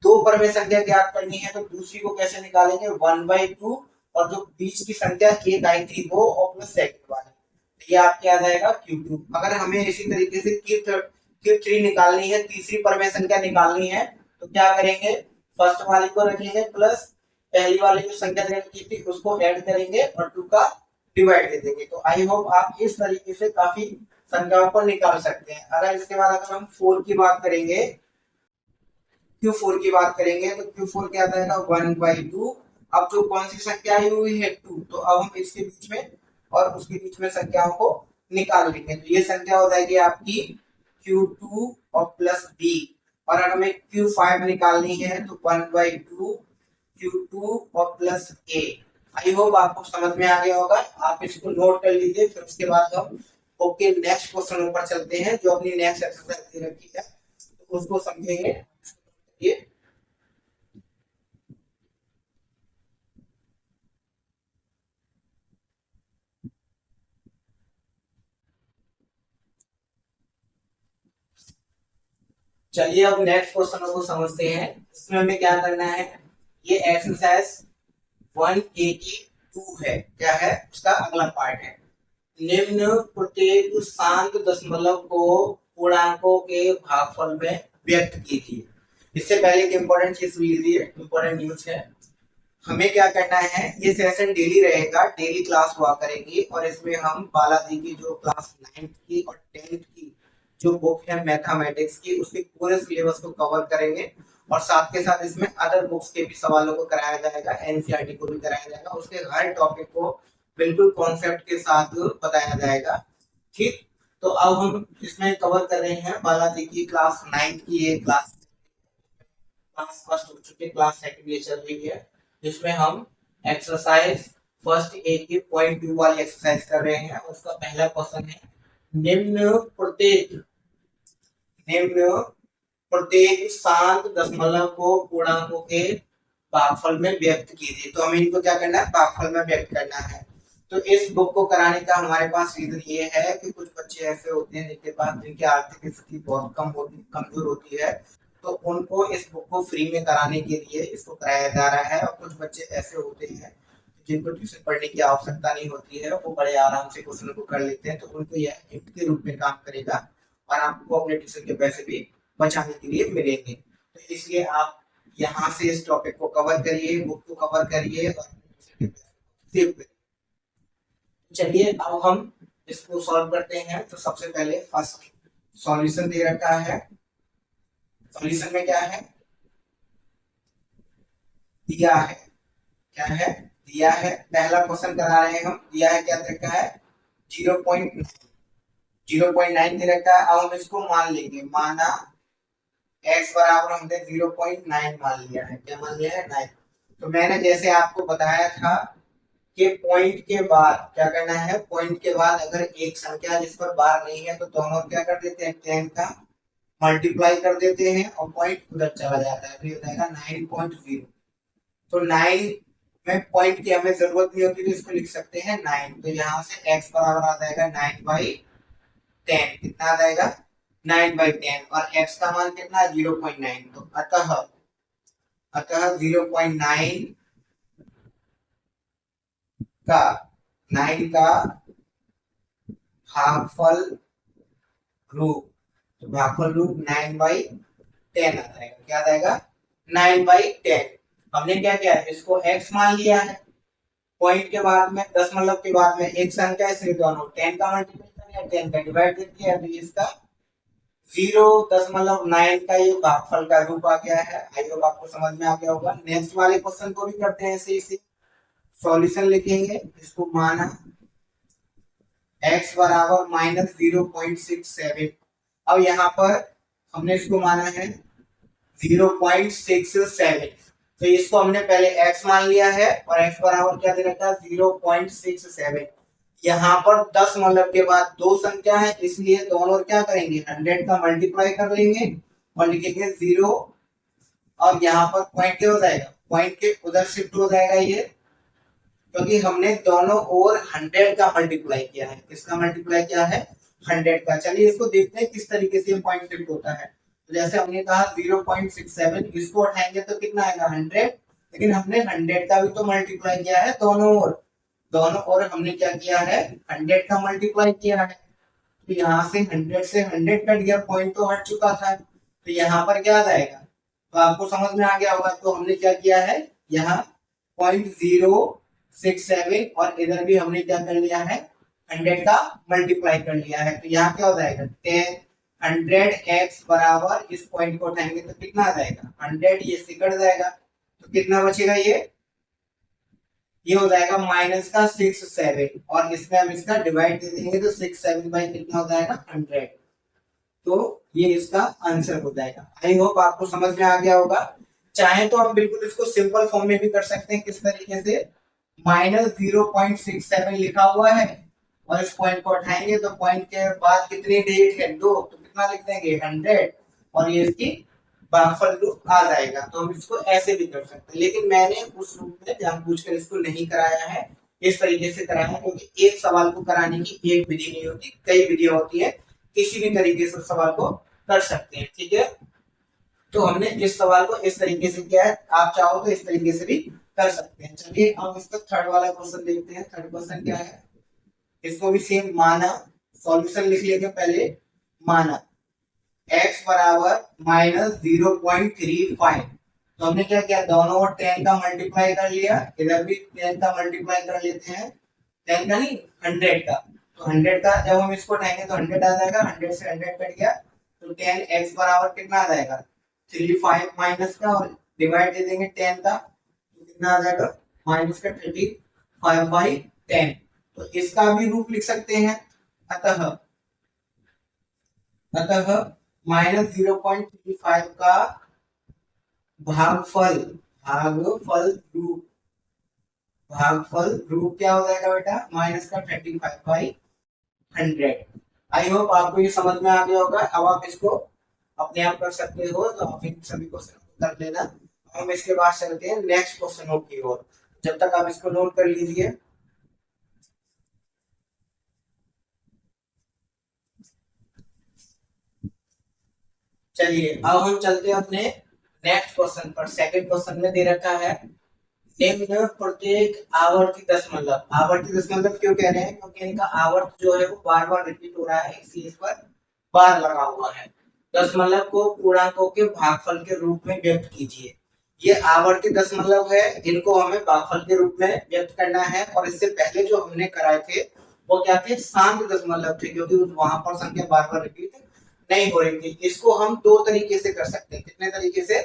दो परमेय संख्या ज्ञात करनी है तो दूसरी को कैसे निकालेंगे 1/2 और जो बीच की संख्या एक आई थी वो और प्लस सेकंड वाली, ये आपके आ जाएगा Q2। अगर हमें इसी तरीके से Q3 निकालनी है, तीसरी परमेय संख्या निकालनी है तो क्या करेंगे, फर्स्ट वाली को रखेंगे प्लस पहली वाली जो संख्या दे रखी थी उसको ऐड करेंगे और 2 का डिवाइड दे देंगे। तो आई होप आप इस तरीके से काफी संख्याओं को निकाल सकते हैं। अगर इसके बाद अगर हम 4 की बात करेंगे, Q4 की बात करेंगे तो Q4 क्या आ जाएगा 1/2। अब जो कौन सी संख्या आई हुई है 2, तो अब हम इसके बीच में और उसके बीच में संख्याओं को निकाल लेंगे। तो ये संख्या हो जाएगी आपकी Q2 और प्लस b। और अगर हमें Q5 निकालनी है तो 1/2 Q2 और प्लस a। आई होप आपको समझ में आ गया होगा। आप इसको नोट कर लीजिए, फिर उसके बाद हम ओके नेक्स्ट क्वेश्चन ऊपर चलते हैं जो अपनी नेक्स्ट एक्सरसाइज दे रखी है तो उसको समझेंगे। ये चलिए अब नेक्स्ट क्वेश्चन को समझते हैं। इसमें हमें क्या करना है, ये एक्सरसाइज 182 है, क्या है उसका अगला पार्ट है। निम्न प्रत्येक शांत दशमलव को पूर्णांकों के भागफल में व्यक्त कीजिए। इससे पहले एक इंपॉर्टेंट चीज लीजिए, इंपॉर्टेंट न्यूज है। हमें क्या करना है, ये सेशन डेली रहेगा, डेली क्लास हुआ करेंगी और इसमें हम बालाजी की जो क्लास 9th की और 10th की जो बुक है मैथमेटिक्स की, उसके पूरे सिलेबस को कवर करेंगे और साथ के साथ इसमें अदर बुक्स के भी सवालों को कराया जाएगा, एनसीईआरटी को भी कराया जाएगा, उसके हर टॉपिक को बिल्कुल कॉन्सेप्ट के साथ बताया जाएगा। ठीक, तो अब हम इसमें कवर कर रहे हैं बालाजी की क्लास 9th की, ये क्लास फर्स्ट हो चुकी है, क्लास सेकंड ये चल रही है, जिसमें हम एक्सरसाइज फर्स्ट ए की पॉइंट 2 वाली एक्सरसाइज कर रहे हैं। उसका पहला क्वेश्चन है, निम्न प्रत्येक निम्न प्रत्येक शांत दशमलव को पूर्णांकों के भागफल में व्यक्त कीजिए। तो हमें इनको क्या करना है, भागफल में व्यक्त करना है। तो इस बुक को कराने का हमारे पास रीजन ये है कि कुछ बच्चे ऐसे होते हैं जिनके पास, जिनकी आर्थिक स्थिति बहुत कमजोर होती है, तो उनको इस बुक को फ्री में कराने के लिए इसको कराया जा रहा है। और कुछ बच्चे ऐसे होते हैं जिनको ट्यूशन पढ़ने की आवश्यकता नहीं होती है, वो बड़े आराम से क्वेश्चन को कर लेते हैं, तो उनको यह हिंट के रूप में काम करेगा और आपको अपने ट्यूशन के पैसे भी बचाने के लिए मिलेंगे। तो इसलिए आप यहाँ से इस टॉपिक को कवर करिए, बुक को कवर करिए और सेव करिए। चलिए अब हम इसको सॉल्व करते हैं। तो सबसे पहले फर्स्ट सॉल्यूशन दे रखा है, सॉल्यूशन में क्या है, दिया है, क्या है, दिया है। पहला क्वेश्चन करा रहे हैं हम, दिया है क्या दे रखा है, 0.9 दे रखा है। अब हम इसको मान लेंगे, माना x बराबर हमने 0.9 मान लिया है, क्या मान लिया है, 9। तो मैंने जैसे आपको बताया था कि पॉइंट के बाद क्या करना है, पॉइंट के बाद अगर एक संख्या जिस पर बार नहीं है तो दोनों क्या कर देते हैं, 10 का मल्टीप्लाई कर देते हैं और पॉइंट उधर चला जाता है, तो ये हो जाएगा 9.0। तो 9 में पॉइंट की हमें जरूरत नहीं होती, तो इसको लिख सकते हैं 9। तो यहाँ से x बराबर आ जाएगा 9/10, कितना आ जाएगा, 9/10, और x का मान कितना, 0.9। तो अतः 0.9 का 9 का भागफल रूप, तो भागफल रूप 9/10 आ जाएगा, क्या आ जाएगा, 9/10। हमने क्या किया है, इसको x मान लिया है, पॉइंट के बाद में दशमलव के बाद में एक संख्या है, सिर्फ दोनों 10 का मल्टीप्लाई कर दिया, 10 का डिवाइड कर दिया, तो इसका 0.9 का ये भागफल का रूप आ गया है। आई होप आपको समझ में आ गया होगा। नेक्स्ट वाले क्वेश्चन को भी करते हैं ऐसे इसी, सॉल्यूशन लिखेंगे, इसको माना x बराबर -0.67। अब यहाँ पर हमने इसको माना है 0.67, तो इसको हमने पहले x मान लिया है और x बराबर क्या दे रखा है, 0.67। यहाँ पर दशमलव के बाद दो संख्या है, इसलिए दोनों क्या करेंगे, 100 का मल्टीप्लाई कर लेंगे और लिखेंगे 0, और यहाँ पर पॉइंट क्या हो जाएगा, पॉइंट के उधर शिफ्ट हो जाएगा ये, क्योंकि हमने दोनों ओर 100 का मल्टीप्लाई किया है। किसका मल्टीप्लाई किया है, 100 का। चलिए इसको देखते हैं किस तरीके से पॉइंट शिफ्ट होता है। तो जैसे हमने कहा 0.67, इसको उठाएंगे तो कितना आएगा, 100, लेकिन हमने 100 का भी तो मल्टीप्लाई किया है दोनों ओर हमने क्या किया है, 100 का मल्टीप्लाई किया है। तो यहाँ से 100 से 100 कट गया, पॉइंट तो हट चुका था, तो यहाँ पर क्या आ जाएगा, तो आपको समझ में आ गया होगा। तो हमने क्या किया है, यहाँ 0.067 और इधर भी हमने क्या कर लिया है, 100 का मल्टीप्लाई कर लिया है। तो यहाँ क्या हो जाएगा, 100x बराबर, इस पॉइंट को उठाएंगे तो कितना आ जाएगा, 100, ये सिकट जाएगा, तो कितना बचेगा, ये हो जाएगा -67, और इसमें हम इसका डिवाइड दे देंगे तो 67 बाई कितना हो जाएगा, 100। तो ये इसका आंसर हो जाएगा। आई होप आपको समझ में आ गया होगा। चाहे तो हम बिल्कुल इसको सिंपल फॉर्म में भी कर सकते हैं, किस तरीके से, -0.67 लिखा हुआ है और इस पॉइंट को उठाएंगे तो पॉइंट के बाद कितनी डिजिट है, 2, तो कितना लिख देंगे, 100, और ये इसकी भागफल रूप आ जाएगा। तो हम इसको ऐसे भी कर सकते हैं, लेकिन मैंने उस रूप में जानबूझकर इसको नहीं कराया है, इस तरीके से कराया है, क्योंकि एक सवाल को कराने की एक विधि नहीं होती, कई विधियां होती है, किसी भी तरीके से सवाल को कर सकते हैं। ठीक है, तो हमने इस सवाल को इस तरीके से किया है, आप चाहो तो इस तरीके से भी कर सकते हैं। चलिए अब इसका थर्ड वाला क्वेश्चन देखते हैं। थर्ड क्वेश्चन क्या है, इसको भी सेम माना, सॉल्यूशन लिख लेंगे पहले, माना x बराबर -0.35। तो हमने क्या किया, दोनों ओर 10 का मल्टीप्लाई कर लिया, इधर भी 10 का मल्टीप्लाई कर लेते हैं, 10 का नहीं 100 का। तो 100 का जब हम इसको उठाएंगे तो 100 आ जाएगा, 100 से 100 कट गया तो 10x बराबर कितना आ जाएगा 35 माइनस का, और डिवाइड दे देंगे 10 का तो कितना आ जाएगा माइनस का 35/10। तो इसका भी रूप लिख सकते हैं, अतः माइनस 0.35 का भागफल रूप क्या हो जाएगा बेटा, माइनस का 35/100। आई होप आपको ये समझ में आ गया होगा। अब आप इसको अपने आप कर सकते हो, तो आप इन सभी क्वेश्चन कर लेना। हम इसके बाद चलते हैं नेक्स्ट क्वेश्चन की ओर, जब तक आप इसको नोट कर लीजिए। चलिए अब हम चलते हैं अपने नेक्स्ट क्वेश्चन पर। सेकंड क्वेश्चन में दे रखा है निम्न प्रत्येक आवर्ती दशमलव। आवर्ती दशमलव क्यों कह रहे हैं, क्योंकि इनका आवर्त जो है वो बार बार रिपीट हो रहा है, इसलिए इस पर बार लगा हुआ है। दशमलव को पूर्णांकों के भागफल के रूप में व्यक्त कीजिए। ये आवर्ती दशमलव है, इनको हमें भागफल के रूप में व्यक्त करना है। और इससे पहले जो हमने कराए थे वो क्या थे, शांत दशमलव थे, क्योंकि वहां पर संख्या बार बार रिपीट नहीं हो रही थी। इसको हम दो तरीके से कर सकते हैं। कितने तरीके से,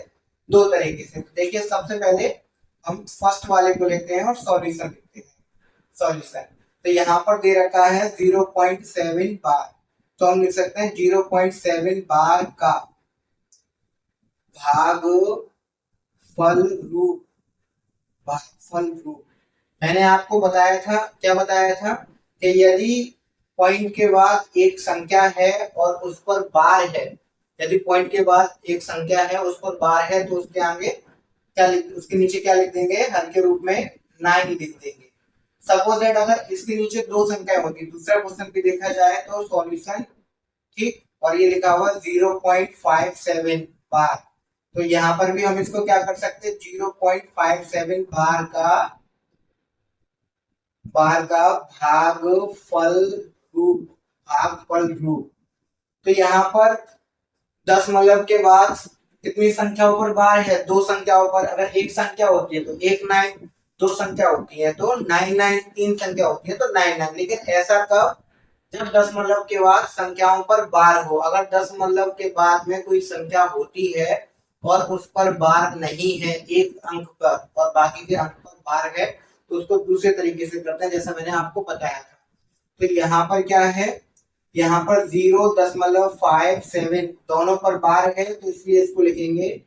दो तरीके से। देखिए सबसे पहले हम फर्स्ट वाले को लेते हैं और सॉल्यूशन लिखते हैं। सॉल्यूशन तो यहाँ पर दे रखा है 0.7 बार, तो हम लिख सकते हैं 0.7 बार का भागफल रूप। मैंने आपको बताया था, क्या बताया था, कि यदि पॉइंट के बाद एक संख्या है और उस पर बार है, यदि पॉइंट के बाद एक संख्या है उस पर बार है, तो उसके आगे क्या लिख, उसके नीचे क्या लिख देंगे, हर के रूप में 9 लिख देंगे। सपोज दैट अगर इसके नीचे दो संख्या होती, दूसरा क्वेश्चन भी देखा जाए तो सॉल्यूशन, ठीक, और ये लिखा हुआ 0.57 बार। तो यहाँ पर भी हम इसको क्या कर सकते हैं, 0.57 बार का भागफल रूप। तो यहाँ पर दशमलव के बाद कितनी संख्याओं पर बार है, दो संख्याओं पर। अगर एक संख्या होती है तो 19, दो संख्या होती है तो 99, तीन संख्या होती है तो 99। लेकिन ऐसा कब, जब दशमलव के बाद संख्याओं पर बार हो। अगर दशमलव के बाद में कोई संख्या होती है और उस पर बार नहीं है एक अंक पर, और बाकी के अंक पर बार है, तो उसको दूसरे तरीके से करते हैं, जैसा मैंने आपको बताया था। तो यहाँ पर क्या है, यहाँ पर 0.57 दोनों पर बार है, तो इसलिए इसको लिखेंगे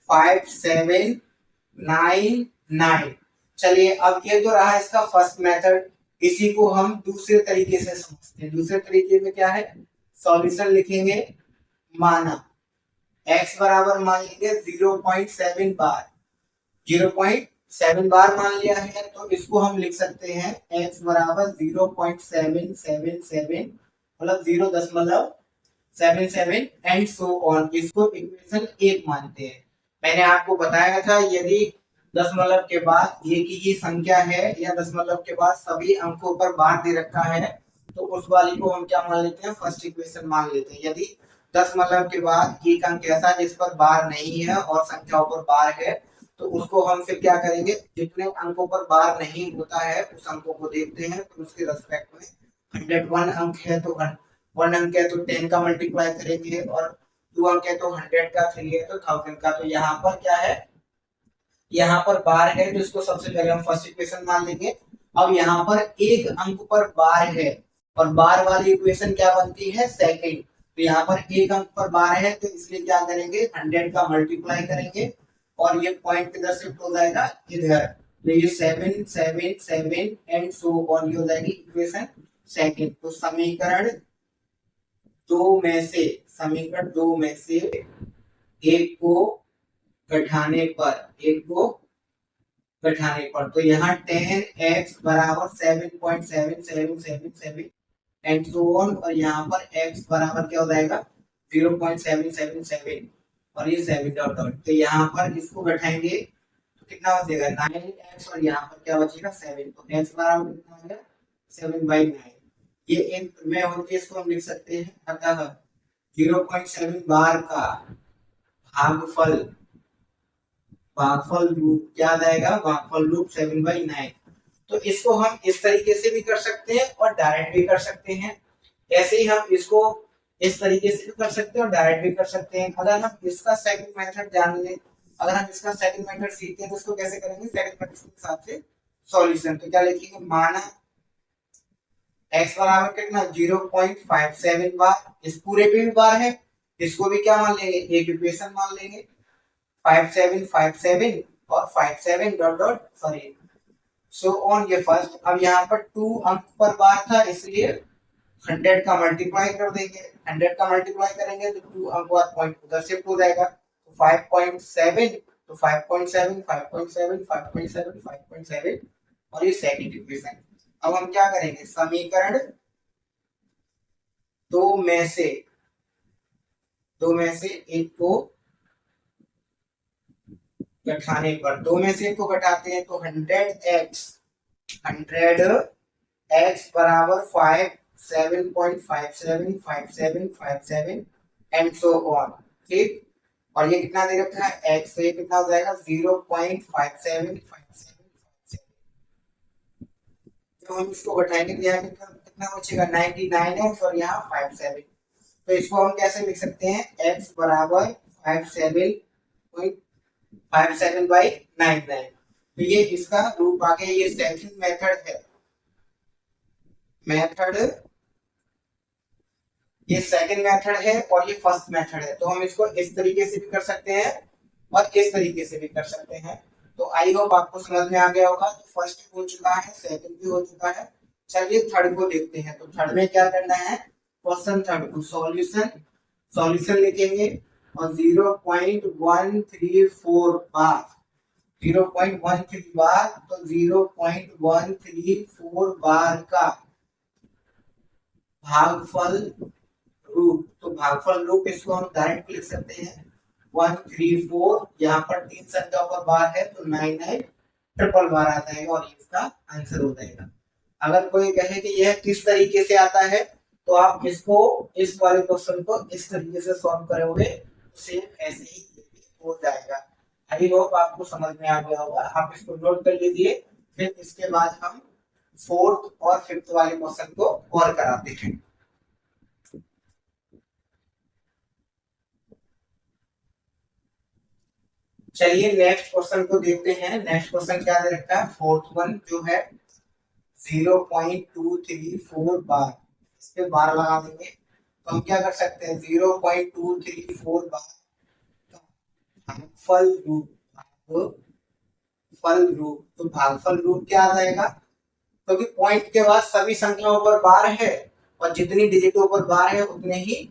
5799। चलिए अब ये जो रहा इसका फर्स्ट मेथड, इसी को हम दूसरे तरीके से समझते हैं। दूसरे तरीके में क्या है, सॉल्यूशन लिखेंगे, माना x बराबर मान लेंगे 0.7 बार, 0.7 बार मान लिया है, तो इसको हम लिख सकते हैं x बराबर 0.777, मतलब 0.77 एंड सो ऑन। इसको इक्वेशन 1 मानते हैं। मैंने आपको बताया था यदि दशमलव के बाद एक ही संख्या है या दशमलव के बाद सभी अंकों पर बार दे रखा है, तो उस वाली को हम क्या मान लेते हैं, फर्स्ट इक्वेशन मान लेते हैं। यदि दशमलव के बाद एक अंक ऐसा जिस पर बार नहीं है और संख्याओं पर बार है, तो उसको हम फिर क्या करेंगे, जितने अंकों पर बार नहीं होता है उस अंकों को देखते हैं, तो उसके रेस्पेक्ट में 101 अंक है तो 1 अंक है तो 10 का मल्टीप्लाई करेंगे, और 2 अंक है तो 100 का, 3 है तो 1000 का। तो यहाँ पर क्या है, यहाँ पर बार है तो इसको सबसे पहले हम फर्स्ट इक्वेशन मान लेंगे। अब यहाँ पर एक अंक पर बार है और बार वाली इक्वेशन क्या बनती है, सेकंड। तो यहाँ पर एक अंक पर बार है तो इसलिए क्या करेंगे, 100 का मल्टीप्लाई करेंगे, और ये पॉइंट किधर शिफ्ट हो जाएगा, इधर। तो ये 7 7 7 एंड सो ऑन, ये हो जाएगी इक्वेशन सेकंड। तो समीकरण दो में से एक को घटाने पर, तो यहाँ 10x बराबर 7.7777 एंड सो ऑन, और यहाँ पर x बराबर क्या हो जाएगा 0.777 और ये 7 डॉट डॉट। तो यहाँ पर इसको घटाएंगे तो कितना बचेगा 9x, और यहाँ पर क्या बचेगा 7। तो x बराबर कितना हो गया 7/9। ये एक में होती है, इसको हम लिख सकते हैं, अतः 0.7 बार का भागफल भागफल रूप क्या आ जाएगा, भागफल रूप 7/9। तो इसको हम इस तरीके से भी कर सकते हैं और डायरेक्ट भी कर सकते हैं। ऐसे ही हम इसको इस तरीके से भी कर सकते हैं और डायरेक्ट भी कर सकते हैं। अगर हम इसका सेकंड मेथड जान लें, अगर हम इसका सेकंड मेथड सीखते हैं तो इसको कैसे करेंगे, सेकंड मेथड के हिसाब से सॉल्यूशन। तो क्या लिखेंगे, माना x बराबर कितना 0.57 बार, इस पूरे पे भी बार है, इसको भी क्या मान लेंगे, एक इक्वेशन मान लेंगे। 5757 और 57 dot dot sorry so on, ये फर्स्ट। अब यहाँ पर 2 अंक पर बार था इसलिए 100 का मल्टीप्लाई कर देंगे, 100 का मल्टीप्लाई करेंगे तो 2 अंक बाद पॉइंट उधर शिफ्ट हो जाएगा, तो 5.7, तो 5.7 5.7 5.7 5.7 और ये सेकंड इक्वेशन। अब हम क्या करेंगे, समीकरण दो में से एक को घटाने पर, दो में से एक को घटाते हैं तो 100x बराबर 5 7.57 57 57 एंड सो ऑन, ठीक। और ये कितना दे रखा है x, तो ये कितना हो जाएगा 0.5757। तो हम इसको घटाएंगे तो यहाँ कितना बचेगा 99x और यहाँ 57। तो इसको हम कैसे लिख सकते हैं, x बराबर 57.57/99। तो ये इसका रूप आ गया। ये सेकंड मेथड है, ये सेकंड मेथड है और ये फर्स्ट मेथड है। तो हम इसको इस तरीके से भी कर सकते हैं और इस तरीके से भी कर सकते हैं। तो आई होप आपको समझ में आ गया होगा। तो फर्स्ट हो चुका है, सेकंड भी हो चुका है। चलिए थर्ड को देखते हैं। तो थर्ड में क्या करना है, क्वेश्चन थर्ड को सॉल्यूशन लिखेंगे और 0.134 बार, 0.13 बार, तो 0.134 बार का भागफल रूप। तो भागफल रूप इसको हम डायरेक्ट लिख सकते हैं 134, यहाँ पर 3 संख्या पर बार है तो 99 ट्रिपल बार आ जाएगा और इसका आंसर हो जाएगा। अगर कोई कहे कि यह किस तरीके से आता है तो आप इसको, इस वाले क्वेश्चन को इस तरीके से सॉल्व करोगे तो सेम ऐसे ही हो जाएगा। आई होप आपको समझ में आ गया होगा। आप इसको नोट कर लीजिए, फिर इसके बाद हम फोर्थ और फिफ्थ वाले क्वेश्चन को और कराते हैं। चलिए नेक्स्ट क्वेश्चन को देखते हैं। नेक्स्ट क्वेश्चन क्या दे रखा है, फोर्थ वन जो है 0.234 बार, इस पे बार लगा देंगे। तो हम क्या कर सकते हैं, 0.234 बार भागफल रूप, तो भागफल रूप क्या आ जाएगा, क्योंकि तो पॉइंट के बाद सभी संख्याओं पर बार है और जितनी डिजिटों पर बार है उतने ही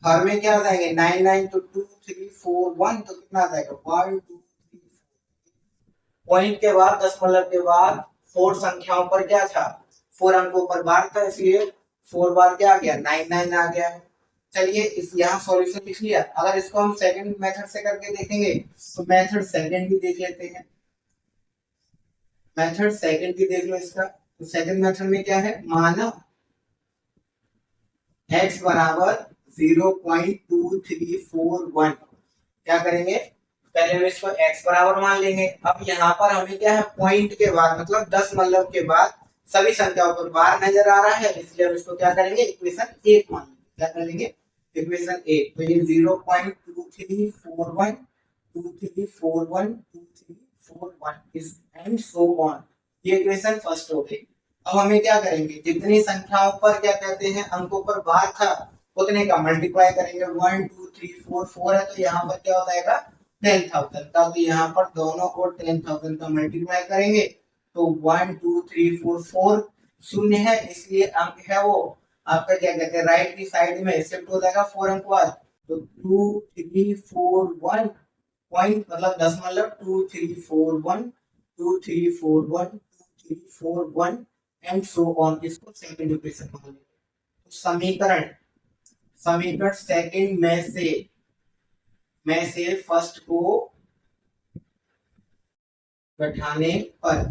हर में क्या आ जाएंगे 99, तो 2 3 4 1, तो कितना आ जाएगा 1 2 3 4। पॉइंट के बाद दशमलव के बाद 4 संख्याओं पर क्या था, 4 अंकों पर बार था, इसलिए 4 बार क्या आ गया 99 आ गया। चलिए इस यहाँ सॉल्यूशन लिख लिया। अगर इसको हम सेकंड मेथड से करके देखेंगे तो मेथड सेकंड भी देख लेते हैं। मेथड सेकंड भी देख लो इसका। तो सेकंड मेथड में क्या है, माना x बराबर 0.2341, क्या करेंगे, पहले हम इसको x बराबर मान लेंगे। अब यहाँ पर हमें क्या है, पॉइंट के बाद मतलब दशमलव के बाद सभी संख्याओं पर बार नजर आ रहा है, इसलिए हम इसको क्या करेंगे, इक्वेशन 1 मान लेंगे। क्या कर लेंगे, इक्वेशन 1। तो ये 0.2341 2341 2341 इज एंड सो ऑन, ये इक्वेशन फर्स्ट हो गई। अब हमें क्या करेंगे, जितनी संख्याओं पर क्या कहते हैं अंकों पर बार था उतने का मल्टीप्लाई करेंगे। 1 2 3 4 4 है तो यहाँ पर क्या हो जाएगा 10,000 का, तो यहाँ पर दोनों को 10,000 का मल्टीप्लाई करेंगे तो 1 2 3 4 4 शून्य है, इसलिए अंक है वो आपका क्या कहते हैं राइट की साइड में शिफ्ट हो जाएगा 4 अंक बाद। तो 2 3 4 1 पॉइंट मतलब दशमलव 2 3 4 1 2 3 4 1 2 3 4 1 एंड सो ऑन। इसको सेकंड इक्वेशन मान लेंगे। तो समीकरण सेकंड में से फर्स्ट को बैठाने पर,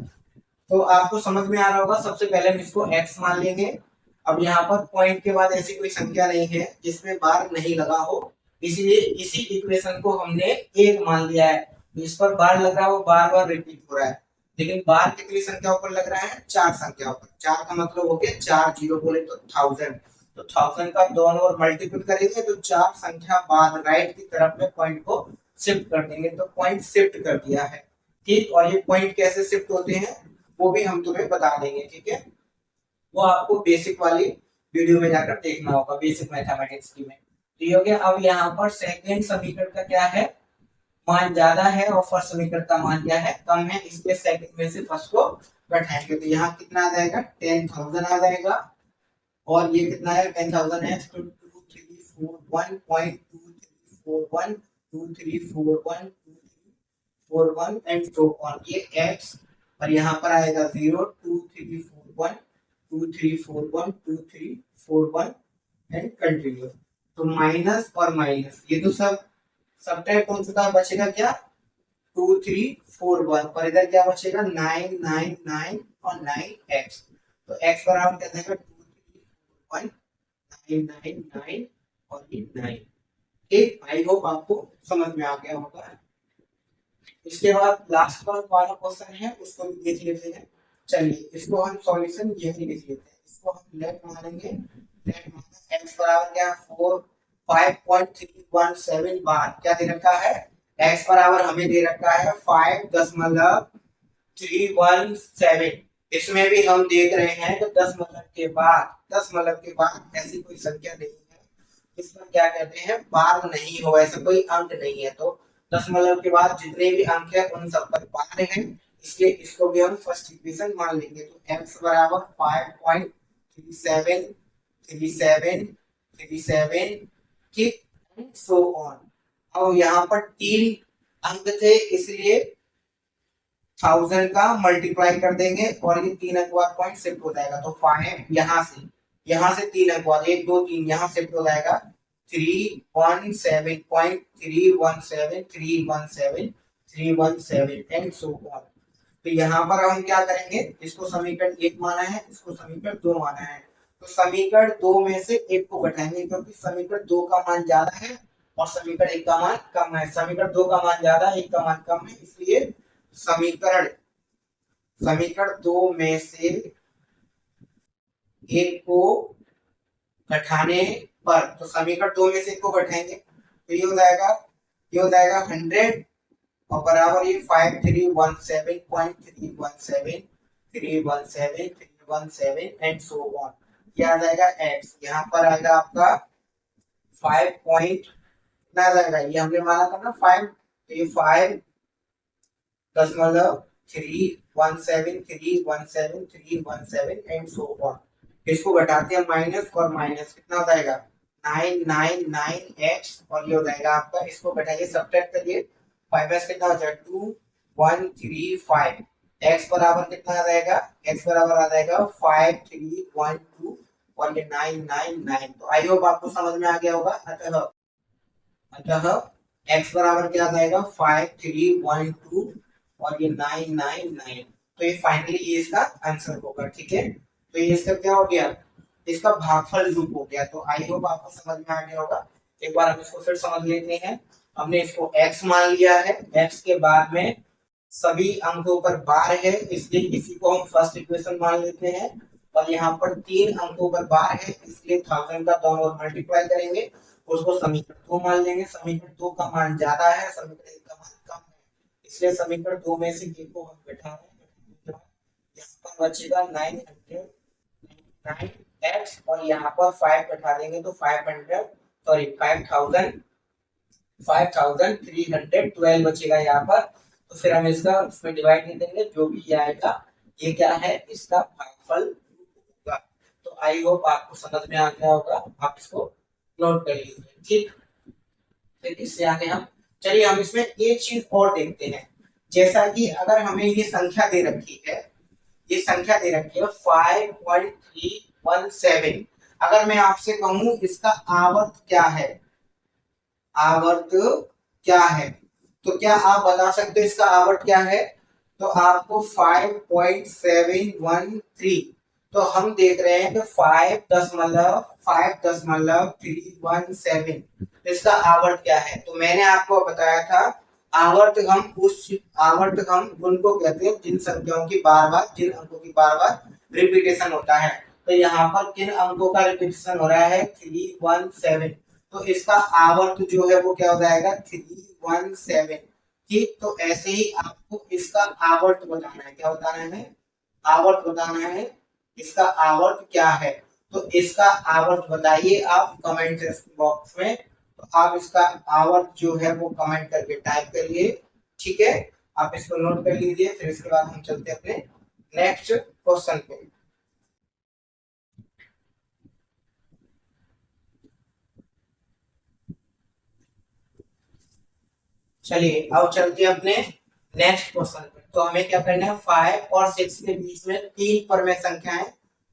तो आपको समझ में आ रहा होगा। सबसे पहले हम इसको x मान लेंगे। अब यहाँ पर पॉइंट के बाद ऐसी कोई संख्या नहीं है जिसमें बार नहीं लगा हो, इसलिए इसी इक्वेशन को हमने 1 मान लिया है। इस पर बार लग रहा है वो बार बार रिपीट हो रहा है, लेकिन बार कितनी संख्याओं पर लग रहा है, 4 संख्याओं पर। 4 का मतलब हो गया 4 जीरो बोले तो 1000, तो 1000 का दोनों ओर मल्टीपल करेंगे तो 4 संख्या बाद राइट की तरफ में पॉइंट को शिफ्ट कर देंगे, तो पॉइंट शिफ्ट कर दिया है। ठीक, और ये पॉइंट कैसे शिफ्ट होते हैं वो भी हम तुम्हें बता देंगे, ठीक है। वो आपको बेसिक वाली वीडियो में जाकर देखना होगा, बेसिक मैथमेटिक्स की में। तो ये हो गया। अब यहाँ पर सेकंड समीकरण का क्या है, मान ज्यादा है और फर्स्ट समीकरण का मान क्या है, कम है, इसलिए सेकंड में से फर्स्ट को घटाएंगे। तो यहाँ कितना आ जाएगा, 10,000 आ जाएगा, और ये कितना है 10,000 है तो 2341.23412341 एंड सो ऑन, ये x, और यहाँ पर आएगा 0 234123412341 एंड कंटिन्यू। तो माइनस और माइनस ये तो सब सब्ट्रैक्ट हो चुका, बचेगा क्या 2341, और इधर क्या बचेगा 999 और 9x, तो x बराबर क्या देगा 2341,999 और ये 9। ठीक, आई होप आपको समझ में आ गया होगा। इसके बाद लास्ट वाला क्वेश्चन है, उसको भी देख लेते हैं। चलिए इसको हम सॉल्यूशन यही लिख लेते हैं, इसको हम लेट मानेंगे। लेट माना x बराबर क्या 5.317 बार क्या दे रखा है, x बराबर हमें दे रखा है 5.317। इसमें भी हम देख रहे हैं कि 10 मतलब के बाद ऐसी कोई संख्या नहीं है इसमें क्या कहते हैं बार नहीं हो, ऐसा कोई अंक नहीं है। तो 10 मतलब के बाद जितने भी अंक है उन सब पर बार है, इसलिए इसको भी हम फर्स्ट इक्वेशन मान लेंगे। तो x बराबर 5.3737 ठीक, सो ऑन। अब यहाँ पर 3 अंक थे इसलिए 1000 का मल्टीप्लाई कर देंगे और ये 3 अंक बाद पॉइंट शिफ्ट हो जाएगा। तो 5 यहाँ से 3 अंक बाद 1 2 3 यहाँ शिफ्ट हो जाएगा 317.317 एंड सो ऑन। तो यहाँ पर हम क्या करेंगे, इसको समीकरण 1 माना है, इसको समीकरण 2 माना है, तो समीकरण 2 में से 1 को घटाएंगे क्योंकि समीकरण 2 का मान ज्यादा है और समीकरण 1 का मान कम है। समीकरण 2 का मान ज्यादा है, 1 का मान कम है, इसलिए समीकरण 2 में से 1 को घटाने पर, तो समीकरण 2 में से 1 को घटाएंगे तो ये हो जाएगा 100 और बराबर ये 5317.317 एंड सो ऑन। क्या आ जाएगा x, यहाँ पर आएगा आपका 5 पॉइंट कितना आ जाएगा, ये हमने माना था ना 5, तो ये 5.317 एंड सो ऑन। इसको घटाते हैं माइनस और माइनस कितना हो जाएगा 999x और ये हो जाएगा आपका, इसको घटाइए सब्ट्रैक्ट करिए 5s कितना हो जाएगा 2135, x बराबर कितना आ जाएगा, x बराबर आ जाएगा 5312 और ये 999। तो आई होप आपको समझ में आ गया होगा। अतः x बराबर क्या आ जाएगा 5312 और ये 999, तो ये फाइनली ये इसका आंसर होगा। ठीक है, तो ये इसका क्या हो गया, इसका भागफल रूप हो गया। तो आई होप आपको समझ में आ गया होगा। एक बार हम इसको फिर समझ लेते हैं। हमने इसको x मान लिया है, x के बाद में सभी अंकों पर बार है इसलिए इसी को हम फर्स्ट इक्वेशन मान लेते हैं, और यहाँ पर 3 अंकों पर बार है इसलिए 1000 का दोनों ओर मल्टीप्लाई करेंगे, उसको समीकरण 2 मान लेंगे। समीकरण 2 का मान ज्यादा है, समीकरण 1 का मान कम है, इसलिए समीकरण 2 में से एक को हम घटा रहे हैं। यहाँ पर बचेगा 999x और यहाँ पर 5 घटा देंगे तो 5312 बचेगा यहाँ पर। तो फिर हम इसका उसमें डिवाइड नहीं देंगे, जो भी आएगा ये क्या है इसका भागफल होगा। तो आई होप आपको समझ में आ गया होगा, आप इसको नोट कर लीजिए। ठीक, फिर इससे आगे हम चलिए हम इसमें एक चीज और देखते हैं। जैसा कि अगर हमें ये संख्या दे रखी है, ये संख्या दे रखी है 5.317, अगर मैं आपसे कहूं इसका आवर्त क्या है, आवर्त क्या है, तो क्या आप बता सकते हो इसका आवर्त क्या है? तो आपको 5.713, तो हम देख रहे हैं कि 5.317 इसका आवर्त क्या है। तो मैंने आपको बताया था आवर्तगम उनको कहते हैं जिन संख्याओं की बार बार जिन अंकों की बार बार रिपीटेशन होता है। तो यहाँ पर किन अंकों का रिपीटेशन हो रहा है 317, तो इसका आवर्त जो है वो क्या हो जाएगा 317। ठीक, तो ऐसे ही आपको इसका आवर्त बताना है। क्या बताना है? आवर्त बताना है। इसका आवर्त क्या है? तो इसका आवर्त बताइए आप कमेंट बॉक्स में। तो आप इसका आवर्त जो है वो कमेंट करके टाइप करिए। ठीक है, आप इसको नोट कर लीजिए। फिर इसके बाद हम चलते हैं अपने नेक्स्ट क्वेश्चन पे। चलिए अब चलते हैं अपने नेक्स्ट क्वेश्चन पे। तो हमें क्या करना है 5 और 6 के बीच में तीन परमेय संख्याएं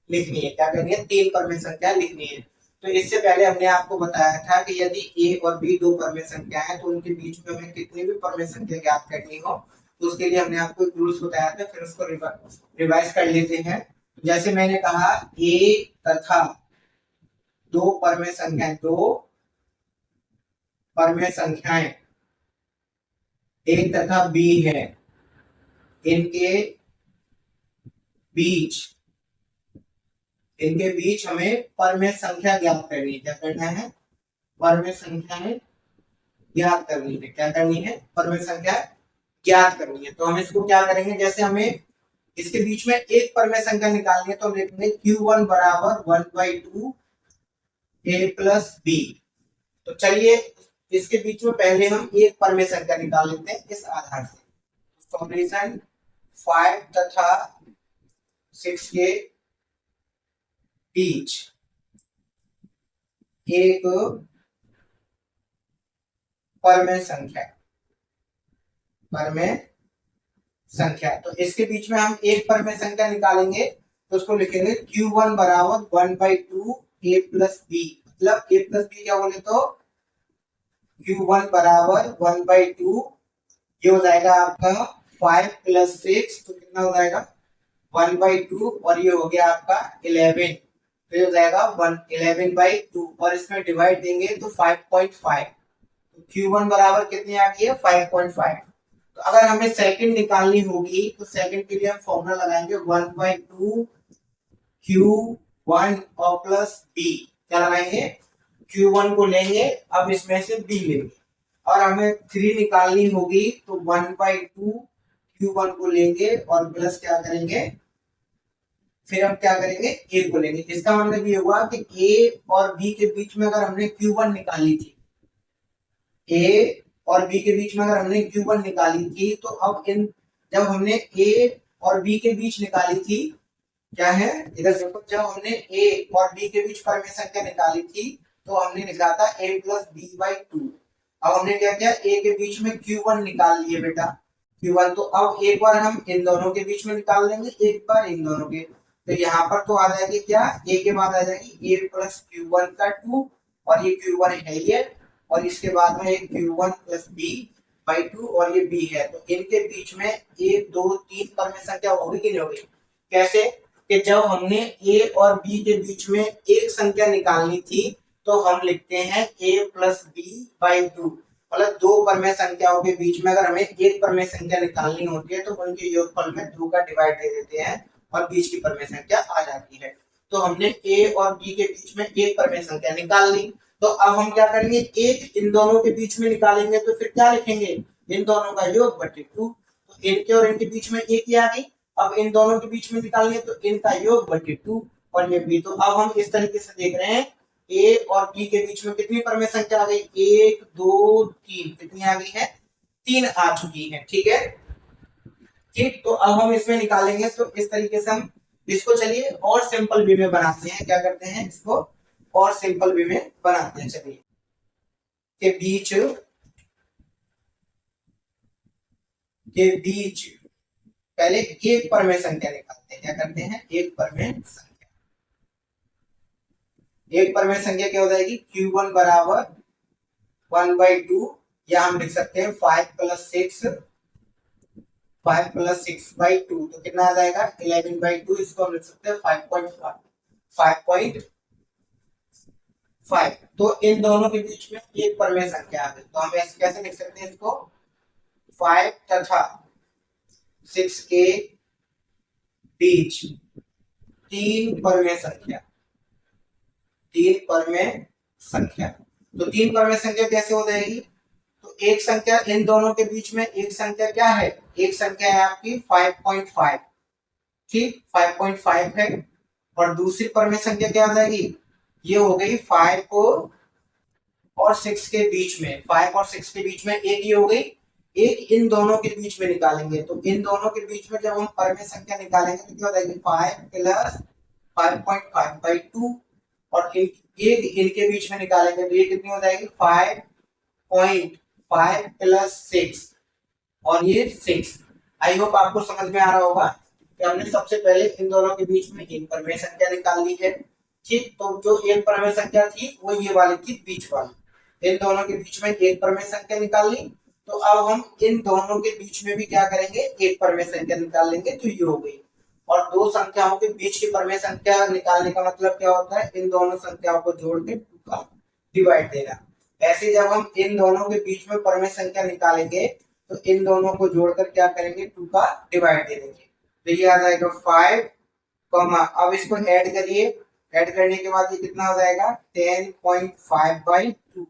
लिखनी है। क्या करनी है? तीन परमेय संख्याएं लिखनी है। तो इससे पहले हमने आपको बताया था कि यदि a और b दो परमेय संख्या है तो उनके बीच में हमें कितनी भी परमेय संख्या ज्ञात करनी हो तो उसके लिए हमने आपको एक रूल्स बताया था। फिर उसको रिवाइज कर लेते हैं। जैसे मैंने कहा a तथा दो परमेय संख्याएं a तथा b है, इनके बीच हमें परमेय संख्या ज्ञात करनी है। क्या करना है? परमेय संख्याएं ज्ञात करनी है। क्या करनी है? परमेय संख्या ज्ञात करनी है। तो हम इसको क्या करेंगे, जैसे हमें इसके बीच में एक परमेय संख्या निकालनी है तो हम लिखेंगे q1 बराबर 1/2 a प्लस b। तो चलिए इसके बीच में पहले हम एक परमेय संख्या निकाल लेते हैं इस आधार से। सॉल्यूशन 5 तथा 6 के बीच एक परमेय संख्या तो इसके बीच में हम एक परमेय संख्या निकालेंगे तो उसको लिखेंगे q1 बराबर 1/2 a प्लस b। मतलब a प्लस b क्या बोले तो q1 बराबर 1/2, ये हो जाएगा आपका 5 प्लस 6, तो कितना हो जाएगा 1/2, और ये हो गया आपका 11, तो ये हो जाएगा 11/2, और इसमें डिवाइड देंगे तो 5.5। तो q1 बराबर कितनी आ गई है 5.5। तो अगर हमें सेकंड निकालनी होगी तो सेकंड के लिए हम फॉर्मूला लगाएंगे 1/2 q1 और प्लस b। क्या लगाएंगे? q1 को लेंगे, अब इसमें से b लेंगे, और हमें 3 निकालनी होगी तो 1/2 q1 को लेंगे और प्लस क्या करेंगे, फिर हम क्या करेंगे a को लेंगे। इसका मतलब ये हुआ कि a और b के बीच में अगर हमने q1 निकाली थी, a और b के बीच में अगर हमने q1 निकाली थी, तो अब जब हमने a और b के बीच निकाली थी, क्या है इधर देखो, जब हमने a और b के बीच परमेय संख्या निकाली थी तो हमने निकाला था a प्लस b/2। अब हमने क्या किया, a के बीच में q1 निकाल लिए बेटा, q1। तो अब एक बार हम इन दोनों के बीच में निकाल लेंगे, एक बार इन दोनों के, तो यहाँ पर तो आ जाएगी क्या, a के बाद आ जाएगी a प्लस q1 का 2, और ये q1 है ये, और इसके बाद में q1 प्लस b/2, और ये b है। तो इनके बीच में 1 2 3 परमेय संख्या होगी कि नहीं होगी? कैसे कि जब हमने a और b के बीच में एक संख्या निकालनी थी तो हम लिखते हैं a प्लस b/2। मतलब दो परमेय संख्याओं के बीच में अगर हमें एक परमेय संख्या निकालनी होती है तो उनके योगफल में 2 का डिवाइड दे देते हैं और बीच की परमेय संख्या आ जाती है। तो हमने a और b के बीच में एक परमेय संख्या निकाल ली, तो अब हम क्या करेंगे, एक इन दोनों के बीच में निकालेंगे तो फिर क्या लिखेंगे, इन दोनों का योग बटे 2। तो इनके और इनके बीच में एक ही आ गई। अब इन दोनों के बीच में निकालेंगे तो इनका योग बटे 2 और ये b। तो अब हम इस तरीके से देख रहे हैं a और b के बीच में कितनी परमेय संख्या आ गई, 1 2 3, कितनी आ गई है, 3 आ चुकी है। ठीक है, ठीक। तो अब हम इसमें निकालेंगे तो इस तरीके से हम इसको चलिए और सिंपल वे में बनाते हैं। क्या करते हैं, इसको और सिंपल वे में बनाते हैं। चलिए के बीच पहले एक परमेय संख्या निकालते हैं। क्या करते हैं, एक परमेय संख्या क्या हो जाएगी, q1 बराबर 1/2, या हम लिख सकते हैं 5 प्लस 6/2, तो कितना आ जाएगा 11/2। इसको हम लिख सकते हैं 5.5। तो इन दोनों के बीच में एक परमेय संख्या आ गई, तो हम ऐसे कैसे लिख सकते हैं इसको, 5 तथा 6 के बीच तीन परमेय संख्या, तीन परमेय संख्या। तो तीन परमेय संख्या कैसे हो जाएगी? तो एक संख्या इन दोनों के बीच में, एक संख्या क्या है? एक संख्या है आपकी 5.5, ठीक, 5.5 है। और दूसरी परमेय संख्या क्या हो जाएगी? ये हो गई 5 और 6 के बीच में, 5 और 6 के बीच में एक ये हो गई, एक इन दोनों के बीच में निकालेंगे। तो इन दोनों के बीच में जब हम परमेय संख्या निकालेंगे तो क्या हो जाएगी? 5 प्लस 5.5/2 और एक इनके बीच में निकालेंगे तो ये कितनी हो जाएगी? 5.5 प्लस 6 और ये 6। आई होप आपको समझ में आ रहा होगा कि हमने सबसे पहले इन दोनों के बीच में एक परमेय संख्या निकाल ली है, ठीक। तो जो एक परमेय संख्या थी वो ये वाली थी, बीच वाली। इन दोनों के बीच में एक परमेय संख्या निकाल ली। तो अब हम इन दोनों के बीच में भी क्या करेंगे? एक परमेय संख्या निकाल लेंगे, तो ये हो गई। और दो संख्याओं के बीच की परमेय संख्या निकालने का मतलब क्या होता है? इन दोनों संख्याओं को जोड़ के 2 का डिवाइड देना। ऐसे जब हम इन दोनों के बीच में परमेय संख्या निकालेंगे तो इन दोनों को जोड़कर क्या करेंगे? 2 का डिवाइड दे देंगे। तो ये आ जाएगा 5, अब इसको ऐड करिए, ऐड करने के बाद ये कितना हो जाएगा? 10.5/2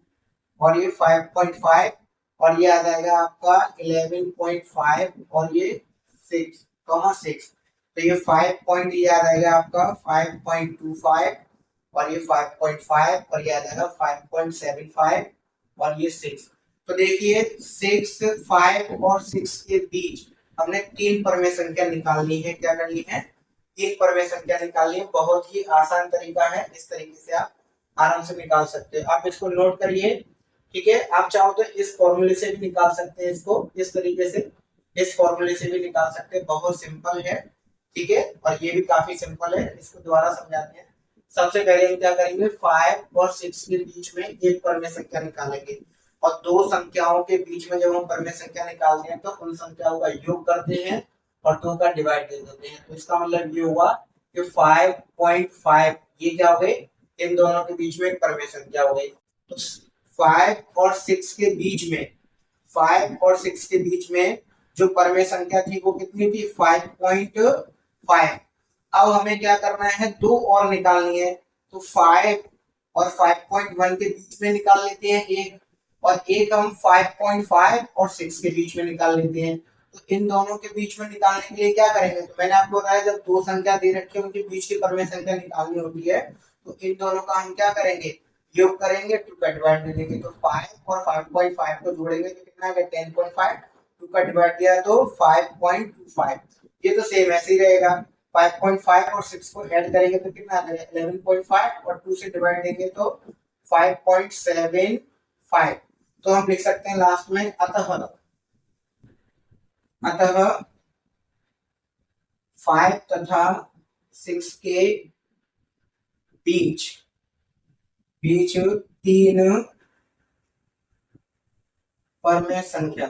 और ये 5.5 और ये आ जाएगा आपका 11.5 और ये 6, तो ये 5 पॉइंट, ये आ जाएगा आपका 5.25 और ये 5.5 और ये आ जाएगा 5.75 और ये 6। तो देखिए 6, 5 और 6 के बीच हमने तीन परमेय संख्या निकालनी है। क्या करनी है? तीन परमेय संख्या निकालनी है। बहुत ही आसान तरीका है, इस तरीके से आप आराम से निकाल सकते हो। आप इसको नोट करिए, ठीक है। आप चाहो तो इस फॉर्मूले से भी निकाल सकते हैं, इसको इस तरीके से, इस फॉर्मूले से भी निकाल सकते हैं। बहुत सिंपल है, ठीक है। और ये भी काफी सिंपल है, इसको दोबारा समझाते हैं। सबसे पहले हम क्या करेंगे? 5 और 6 के बीच में एक परमेय संख्या निकालेंगे और दो संख्याओं के बीच में जब हम परमेय संख्या निकालते हैं तो उन संख्याओं का योग करते हैं और 2 का डिवाइड दे देते हैं। तो इसका मतलब ये हुआ कि 5.5 ये क्या हो गई? इन दोनों के बीच में एक परमेय संख्या हो गई। तो 5 और 6 के बीच में, 5 और 6 के बीच में जो परमेय संख्या थी वो कितनी थी? 5.5। अब हमें क्या करना है? दो और निकालनी है। तो 5 और 5.1 के बीच में निकाल लेते हैं एक, और एक हम 5.5 और 6 के बीच में निकाल लेते हैं। तो इन दोनों के बीच में निकालने के लिए क्या करेंगे? तो मैंने आपको बताया जब दो संख्या दे रखी है उनके बीच की परमेय संख्या निकालनी होती है तो इन दोनों का हम क्या करेंगे? योग करेंगे, 2 का डिवाइड दे देंगे। तो 5 और 5.5 को जोड़ेंगे तो कितना आ गया? 10.5, 2 का डिवाइड दिया तो 5.25। ये तो सेम ऐसे ही रहेगा। 5.5 और 6 को ऐड करेंगे तो कितना आ जाएगा? 11.5 और 2 से डिवाइड देंगे तो 5.75। तो हम लिख सकते हैं लास्ट में अतः 5 तथा 6 के बीच तीन परमेय संख्या,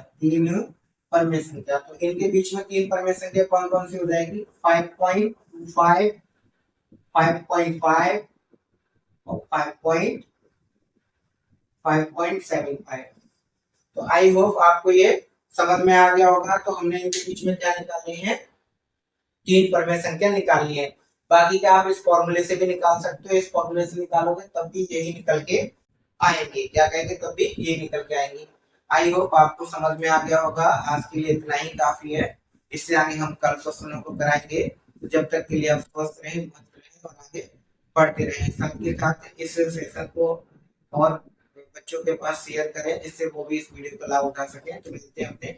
तो इनके बीच में तीन परमेय संख्या कौन कौन सी हो जाएगी? 5.25, 5.5 और 5.75। तो आई होप आपको ये समझ में आ गया होगा। तो हमने इनके बीच में क्या निकालनी है? तीन परमेय संख्या निकालनी है। बाकी का आप इस फॉर्मूले से भी निकाल सकते हो, इस फॉर्मूले से निकालोगे तब भी यही निकल के आएंगे। क्या कहेंगे? तब भी ये निकल के आएंगे। आई होप आपको समझ में आ गया होगा। आज के लिए इतना ही काफी है, इससे आगे हम कल क्वेश्चनों को कराएंगे। तो जब तक के लिए आप स्वस्थ रहें, मस्त रहें और आगे बढ़ते रहें। सबके साथ इस सेशन को और बच्चों के पास शेयर करें जिससे वो भी इस वीडियो का लाभ उठा सकें। तो मिलते हैं अपने